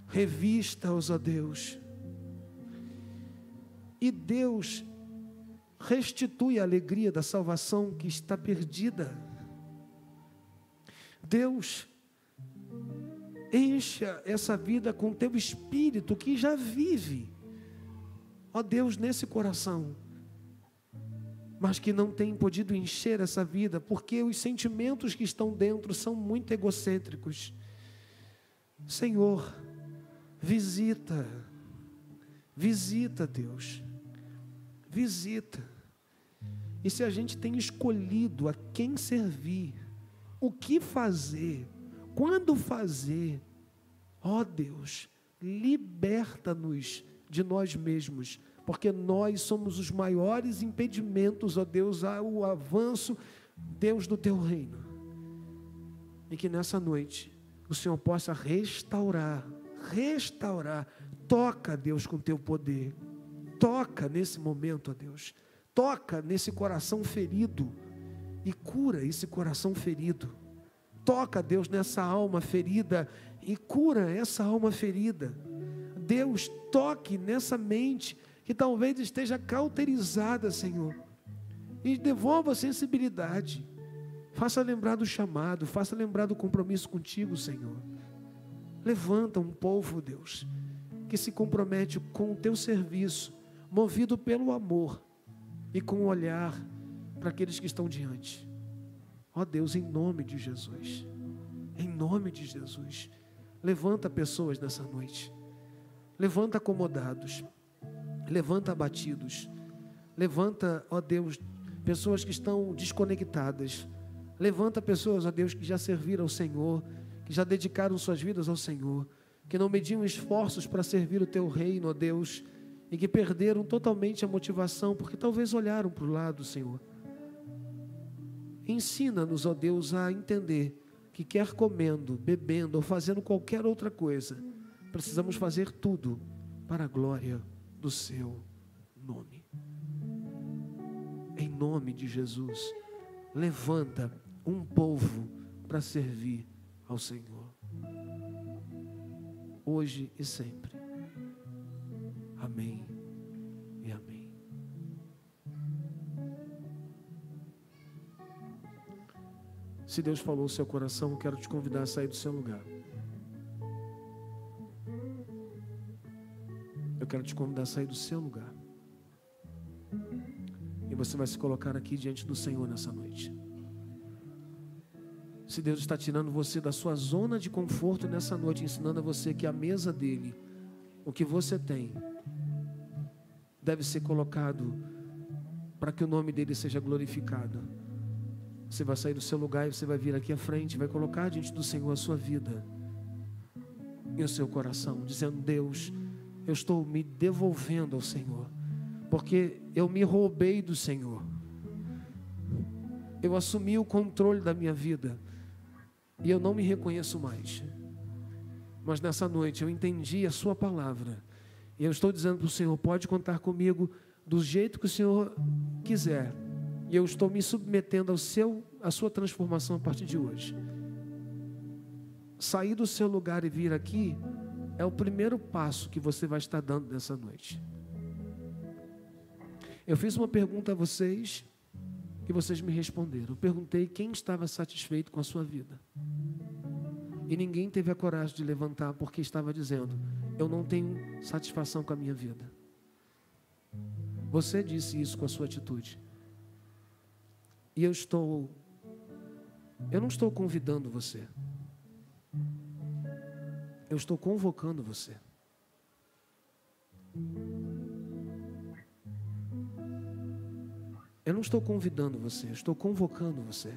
revista-os, ó Deus, e Deus restitui a alegria da salvação que está perdida. Deus, encha essa vida com teu Espírito que já vive, ó Deus, nesse coração, mas que não tem podido encher essa vida, porque os sentimentos que estão dentro são muito egocêntricos. Senhor, visita, Deus, visita. E se a gente tem escolhido a quem servir, o que fazer, quando fazer, ó Deus, liberta-nos de nós mesmos, porque nós somos os maiores impedimentos, ó Deus, ao avanço, Deus, do teu reino. E que nessa noite o Senhor possa restaurar, toca, Deus, com teu poder, Toca nesse momento, ó Deus. Toca nesse coração ferido e cura esse coração ferido. Toca, Deus, nessa alma ferida e cura essa alma ferida. Deus, toque nessa mente que talvez esteja cauterizada, Senhor, e devolva a sensibilidade. Faça lembrar do chamado, faça lembrar do compromisso contigo, Senhor. Levanta um povo, Deus, que se compromete com o teu serviço, movido pelo amor e com o olhar para aqueles que estão diante. Ó Deus, em nome de Jesus, em nome de Jesus, levanta pessoas nessa noite, levanta acomodados, levanta abatidos, levanta, ó Deus, pessoas que estão desconectadas, levanta pessoas, ó Deus, que já serviram ao Senhor, que já dedicaram suas vidas ao Senhor, que não mediam esforços para servir o teu reino, ó Deus, e que perderam totalmente a motivação, porque talvez olharam para o lado, Senhor. Ensina-nos, ó Deus, a entender que quer comendo, bebendo ou fazendo qualquer outra coisa, precisamos fazer tudo para a glória do seu nome. Em nome de Jesus, levanta um povo para servir ao Senhor, hoje e sempre. Amém e amém. Se Deus falou no seu coração, eu quero te convidar a sair do seu lugar. Eu quero te convidar a sair do seu lugar. E você vai se colocar aqui diante do Senhor nessa noite. Se Deus está tirando você da sua zona de conforto nessa noite, ensinando a você que a mesa dele, o que você tem, deve ser colocado para que o nome dele seja glorificado. Você vai sair do seu lugar e você vai vir aqui à frente, vai colocar diante do Senhor a sua vida e o seu coração, dizendo: Deus, eu estou me devolvendo ao Senhor, porque eu me roubei do Senhor. Eu assumi o controle da minha vida e eu não me reconheço mais. Mas nessa noite eu entendi a sua palavra e eu estou dizendo para o Senhor: pode contar comigo do jeito que o Senhor quiser. E eu estou me submetendo à sua transformação a partir de hoje. Sair do seu lugar e vir aqui é o primeiro passo que você vai estar dando nessa noite. Eu fiz uma pergunta a vocês e vocês me responderam. Eu perguntei quem estava satisfeito com a sua vida. E ninguém teve a coragem de levantar porque estava dizendo: eu não tenho satisfação com a minha vida. Você disse isso com a sua atitude. E eu não estou convidando você. Eu estou convocando você. Eu não estou convidando você, eu estou convocando você.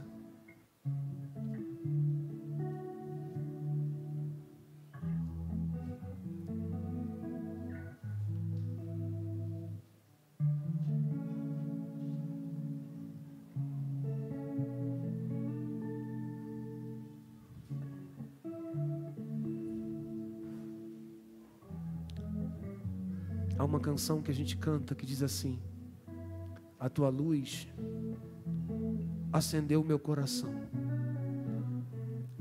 Há uma canção que a gente canta que diz assim: a tua luz acendeu o meu coração.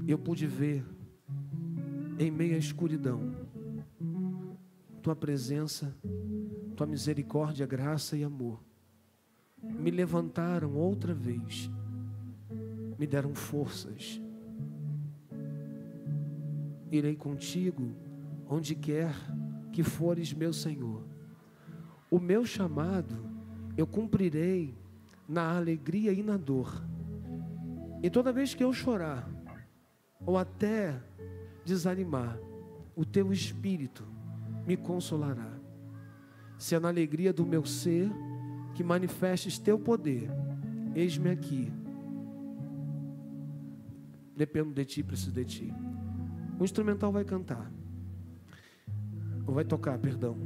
Eu pude ver em meio à escuridão tua presença, tua misericórdia, graça e amor. Me levantaram outra vez, me deram forças. Irei contigo onde quer que fores, meu Senhor. O meu chamado eu cumprirei na alegria e na dor. E toda vez que eu chorar, ou até desanimar, o teu Espírito me consolará. Se é na alegria do meu ser que manifestes teu poder, eis-me aqui. Dependo de ti, preciso de ti. O instrumental vai cantar. Ou vai tocar, perdão.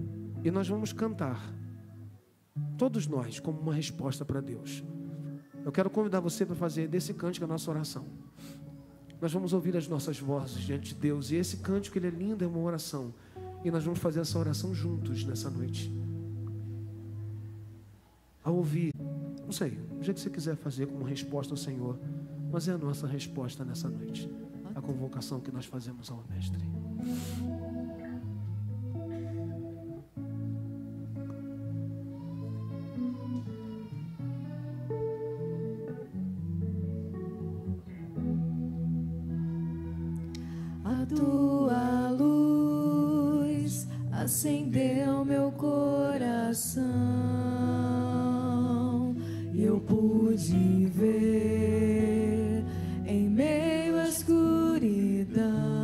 E nós vamos cantar. Todos nós, como uma resposta para Deus. Eu quero convidar você para fazer desse cântico a nossa oração. Nós vamos ouvir as nossas vozes diante de Deus. E esse cântico, ele é lindo, é uma oração. E nós vamos fazer essa oração juntos nessa noite. a ouvir. Não sei, o jeito que você quiser fazer como resposta ao Senhor, mas é a nossa resposta nessa noite. A convocação que nós fazemos ao Mestre. A tua luz acendeu meu coração e eu pude ver em meio à escuridão.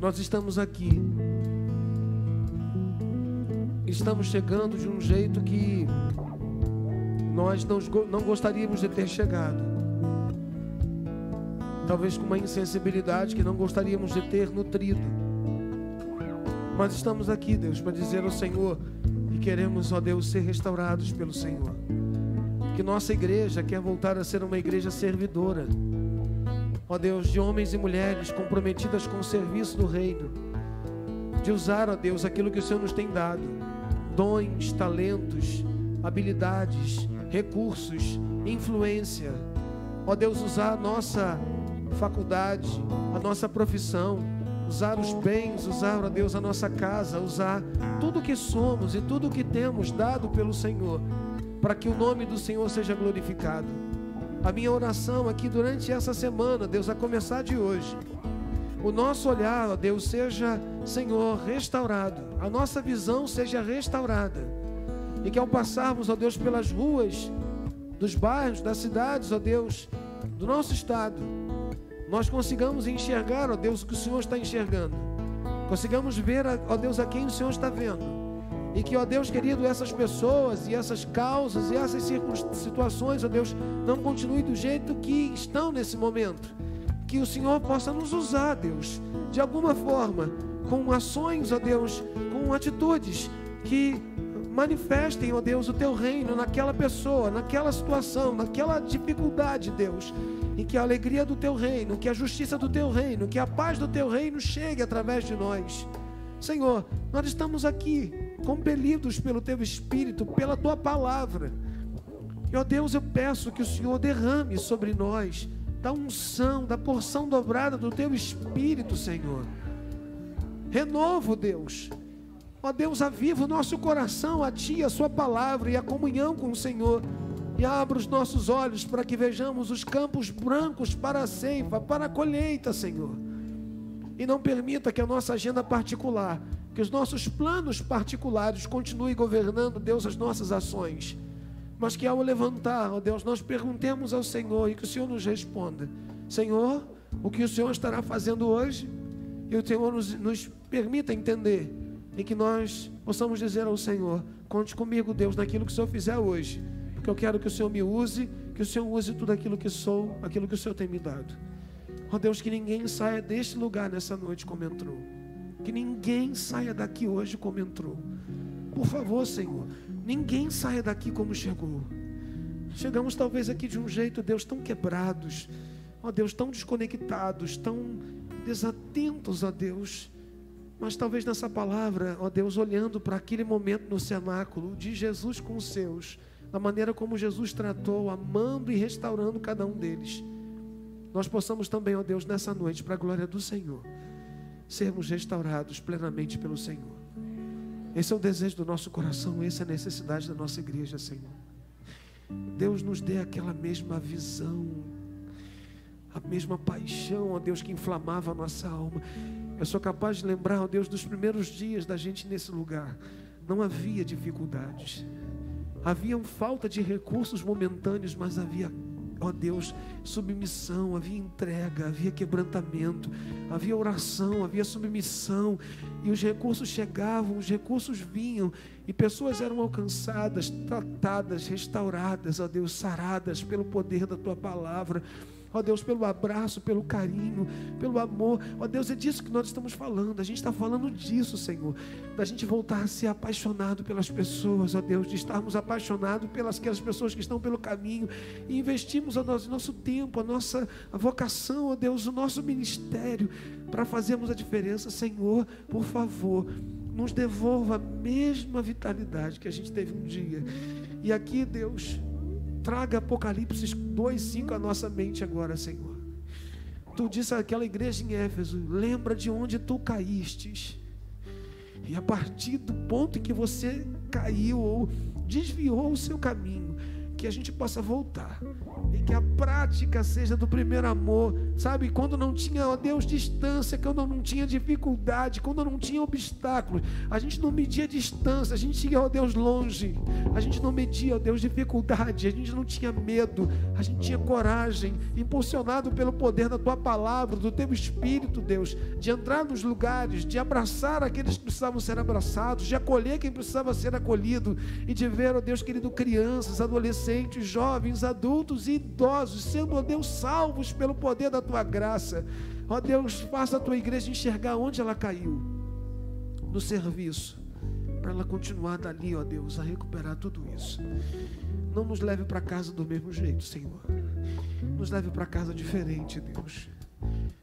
Nós estamos aqui. Estamos chegando de um jeito que nós não gostaríamos de ter chegado. Talvez com uma insensibilidade que não gostaríamos de ter nutrido. Mas estamos aqui, Deus, para dizer ao Senhor que queremos, ó Deus, ser restaurados pelo Senhor. Que nossa igreja quer voltar a ser uma igreja servidora. Ó Deus, de homens e mulheres comprometidas com o serviço do reino. De usar, ó Deus, aquilo que o Senhor nos tem dado. Dons, talentos, habilidades, recursos, influência. Ó Deus, usar a nossa faculdade, a nossa profissão, usar os bens, usar, ó Deus, a nossa casa, usar tudo o que somos e tudo o que temos dado pelo Senhor, para que o nome do Senhor seja glorificado. A minha oração aqui durante essa semana, Deus, a começar de hoje, o nosso olhar, ó Deus, seja, Senhor, restaurado, a nossa visão seja restaurada, e que ao passarmos, ó Deus, pelas ruas, dos bairros, das cidades, ó Deus, do nosso estado, nós consigamos enxergar, ó Deus, o que o Senhor está enxergando, consigamos ver, ó Deus, a quem o Senhor está vendo, e que, ó Deus querido, essas pessoas e essas causas e essas situações, ó Deus, não continuem do jeito que estão nesse momento, que o Senhor possa nos usar, Deus, de alguma forma, com ações, ó Deus, com atitudes que manifestem, ó Deus, o Teu reino naquela pessoa, naquela situação, naquela dificuldade, Deus, e que a alegria do Teu reino, que a justiça do Teu reino, que a paz do Teu reino chegue através de nós. Senhor, nós estamos aqui compelidos pelo Teu Espírito, pela Tua palavra, e ó Deus, eu peço que o Senhor derrame sobre nós da unção, da porção dobrada do Teu Espírito, Senhor. Renovo, Deus. Ó Deus, aviva o nosso coração a Ti, a Sua palavra e a comunhão com o Senhor. E abra os nossos olhos para que vejamos os campos brancos para a ceifa, para a colheita, Senhor. E não permita que a nossa agenda particular, que os nossos planos particulares continuem governando, Deus, as nossas ações. Mas que ao levantar, ó Deus, nós perguntemos ao Senhor e que o Senhor nos responda. Senhor, o que o Senhor estará fazendo hoje? E o Senhor nos permita entender e que nós possamos dizer ao Senhor: conte comigo, Deus, naquilo que o Senhor fizer hoje, porque eu quero que o Senhor me use, que o Senhor use tudo aquilo que sou, aquilo que o Senhor tem me dado. Ó Deus, que ninguém saia deste lugar nessa noite como entrou, que ninguém saia daqui hoje como entrou. Por favor, Senhor, ninguém saia daqui como chegou. Chegamos talvez aqui de um jeito, Deus, tão quebrados, ó Deus, tão desconectados, tão desatentos, ó Deus, mas talvez nessa palavra, ó Deus, olhando para aquele momento no cenáculo de Jesus com os seus, da maneira como Jesus tratou, amando e restaurando cada um deles, nós possamos também, ó Deus, nessa noite, para a glória do Senhor, sermos restaurados plenamente pelo Senhor. Esse é o desejo do nosso coração, essa é a necessidade da nossa igreja, Senhor. Deus, nos dê aquela mesma visão, a mesma paixão, ó Deus, que inflamava a nossa alma. Eu sou capaz de lembrar, ó Deus, dos primeiros dias da gente nesse lugar. Não havia dificuldades, havia falta de recursos momentâneos, mas havia, ó Deus, submissão, havia entrega, havia quebrantamento, havia oração, havia submissão, e os recursos chegavam, os recursos vinham, e pessoas eram alcançadas, tratadas, restauradas, ó Deus, saradas pelo poder da Tua palavra. Ó Deus, pelo abraço, pelo carinho, pelo amor. Ó Deus, é disso que nós estamos falando. A gente está falando disso, Senhor, da gente voltar a ser apaixonado pelas pessoas, ó Deus, de estarmos apaixonados pelas aquelas pessoas que estão pelo caminho, e investimos o nosso tempo, a nossa vocação, ó Deus, o nosso ministério, para fazermos a diferença. Senhor, por favor, nos devolva a mesma vitalidade que a gente teve um dia. E aqui, Deus, traga Apocalipse 2:5 à nossa mente agora, Senhor. Tu disse àquela igreja em Éfeso: lembra de onde tu caístes. E a partir do ponto em que você caiu ou desviou o seu caminho, que a gente possa voltar e que a prática seja do primeiro amor, sabe? Quando não tinha, ó Deus, distância, quando não tinha dificuldade, quando não tinha obstáculos, a gente não media distância, a gente ia, ó Deus, longe, a gente não media, ó Deus, dificuldade, a gente não tinha medo, a gente tinha coragem, impulsionado pelo poder da Tua palavra, do Teu Espírito, Deus, de entrar nos lugares, de abraçar aqueles que precisavam ser abraçados, de acolher quem precisava ser acolhido e de ver, ó Deus querido, crianças, adolescentes, jovens, adultos e idosos sendo, ó Deus, salvos pelo poder da Tua graça. Ó Deus, faça a Tua igreja enxergar onde ela caiu no serviço, para ela continuar dali, ó Deus, a recuperar tudo isso. Não nos leve para casa do mesmo jeito, Senhor. Nos leve para casa diferente, Deus.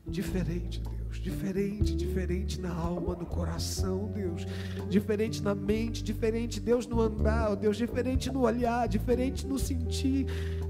Diferente, Deus, diferente na alma, no coração, Deus, diferente na mente, diferente, Deus, no andar, Deus, diferente no olhar, diferente no sentir.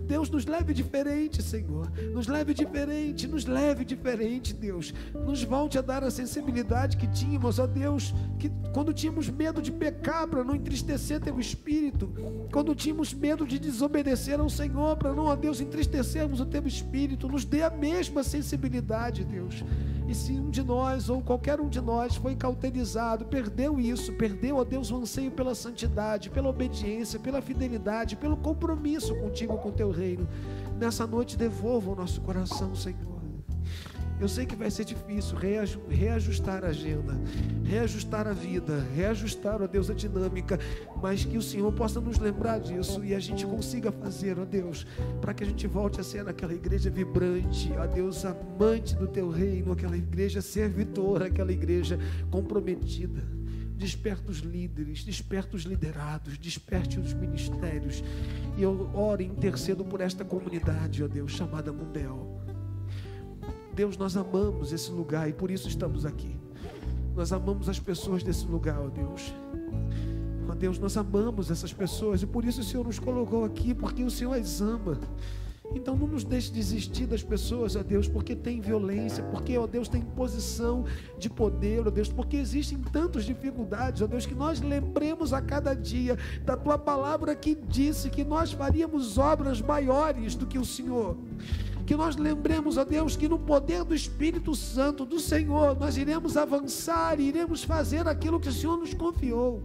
Deus, nos leve diferente, Senhor, nos leve diferente, Deus, nos volte a dar a sensibilidade que tínhamos, ó Deus, que quando tínhamos medo de pecar, para não entristecer Teu Espírito, quando tínhamos medo de desobedecer ao Senhor, para não, ó Deus, entristecermos o Teu Espírito, nos dê a mesma sensibilidade, Deus. E se um de nós, ou qualquer um de nós, foi cauterizado, perdeu isso, perdeu, ó Deus, o anseio pela santidade, pela obediência, pela fidelidade, pelo compromisso contigo, com o Teu reino, nessa noite devolva o nosso coração, Senhor. Eu sei que vai ser difícil reajustar a agenda, reajustar a vida, reajustar, ó Deus, a dinâmica, mas que o Senhor possa nos lembrar disso e a gente consiga fazer, ó Deus, para que a gente volte a ser aquela igreja vibrante, ó Deus, amante do Teu reino, aquela igreja servidora, aquela igreja comprometida. Desperta os líderes, desperta os liderados, desperte os ministérios. E eu oro e intercedo por esta comunidade, ó Deus, chamada Mundel. Deus, nós amamos esse lugar e por isso estamos aqui. Nós amamos as pessoas desse lugar, ó Deus. Ó Deus, nós amamos essas pessoas e por isso o Senhor nos colocou aqui, porque o Senhor as ama. Então não nos deixe desistir das pessoas, ó Deus, porque tem violência, porque, ó Deus, tem imposição de poder, ó Deus, porque existem tantas dificuldades, ó Deus, que nós lembremos a cada dia da Tua palavra que disse que nós faríamos obras maiores do que o Senhor. Que nós lembremos, ó Deus, que no poder do Espírito Santo do Senhor, nós iremos avançar e iremos fazer aquilo que o Senhor nos confiou.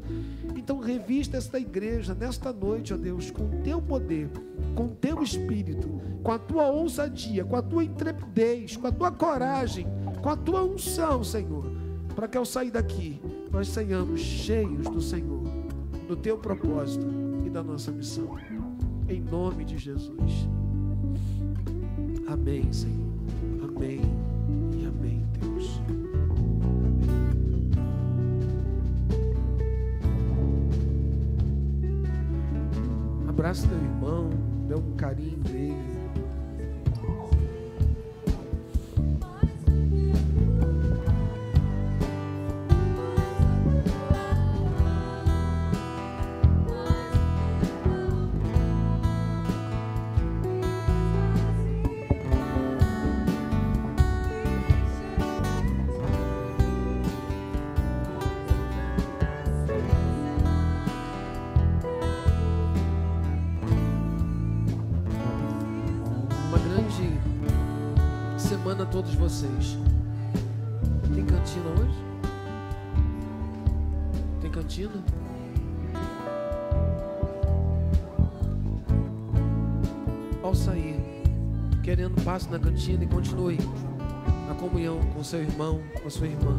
Então revista esta igreja nesta noite, ó Deus, com o Teu poder, com o Teu Espírito, com a Tua ousadia, com a Tua intrepidez, com a Tua coragem, com a Tua unção, Senhor, para que ao sair daqui, nós saiamos cheios do Senhor, do Teu propósito e da nossa missão. Em nome de Jesus. Amém, Senhor. Amém e amém, Deus. Abraça teu irmão, dê um carinho nele. A todos vocês. Tem cantina hoje? Tem cantina? Ao sair, querendo, passe na cantina e continue a comunhão com seu irmão, com a sua irmã.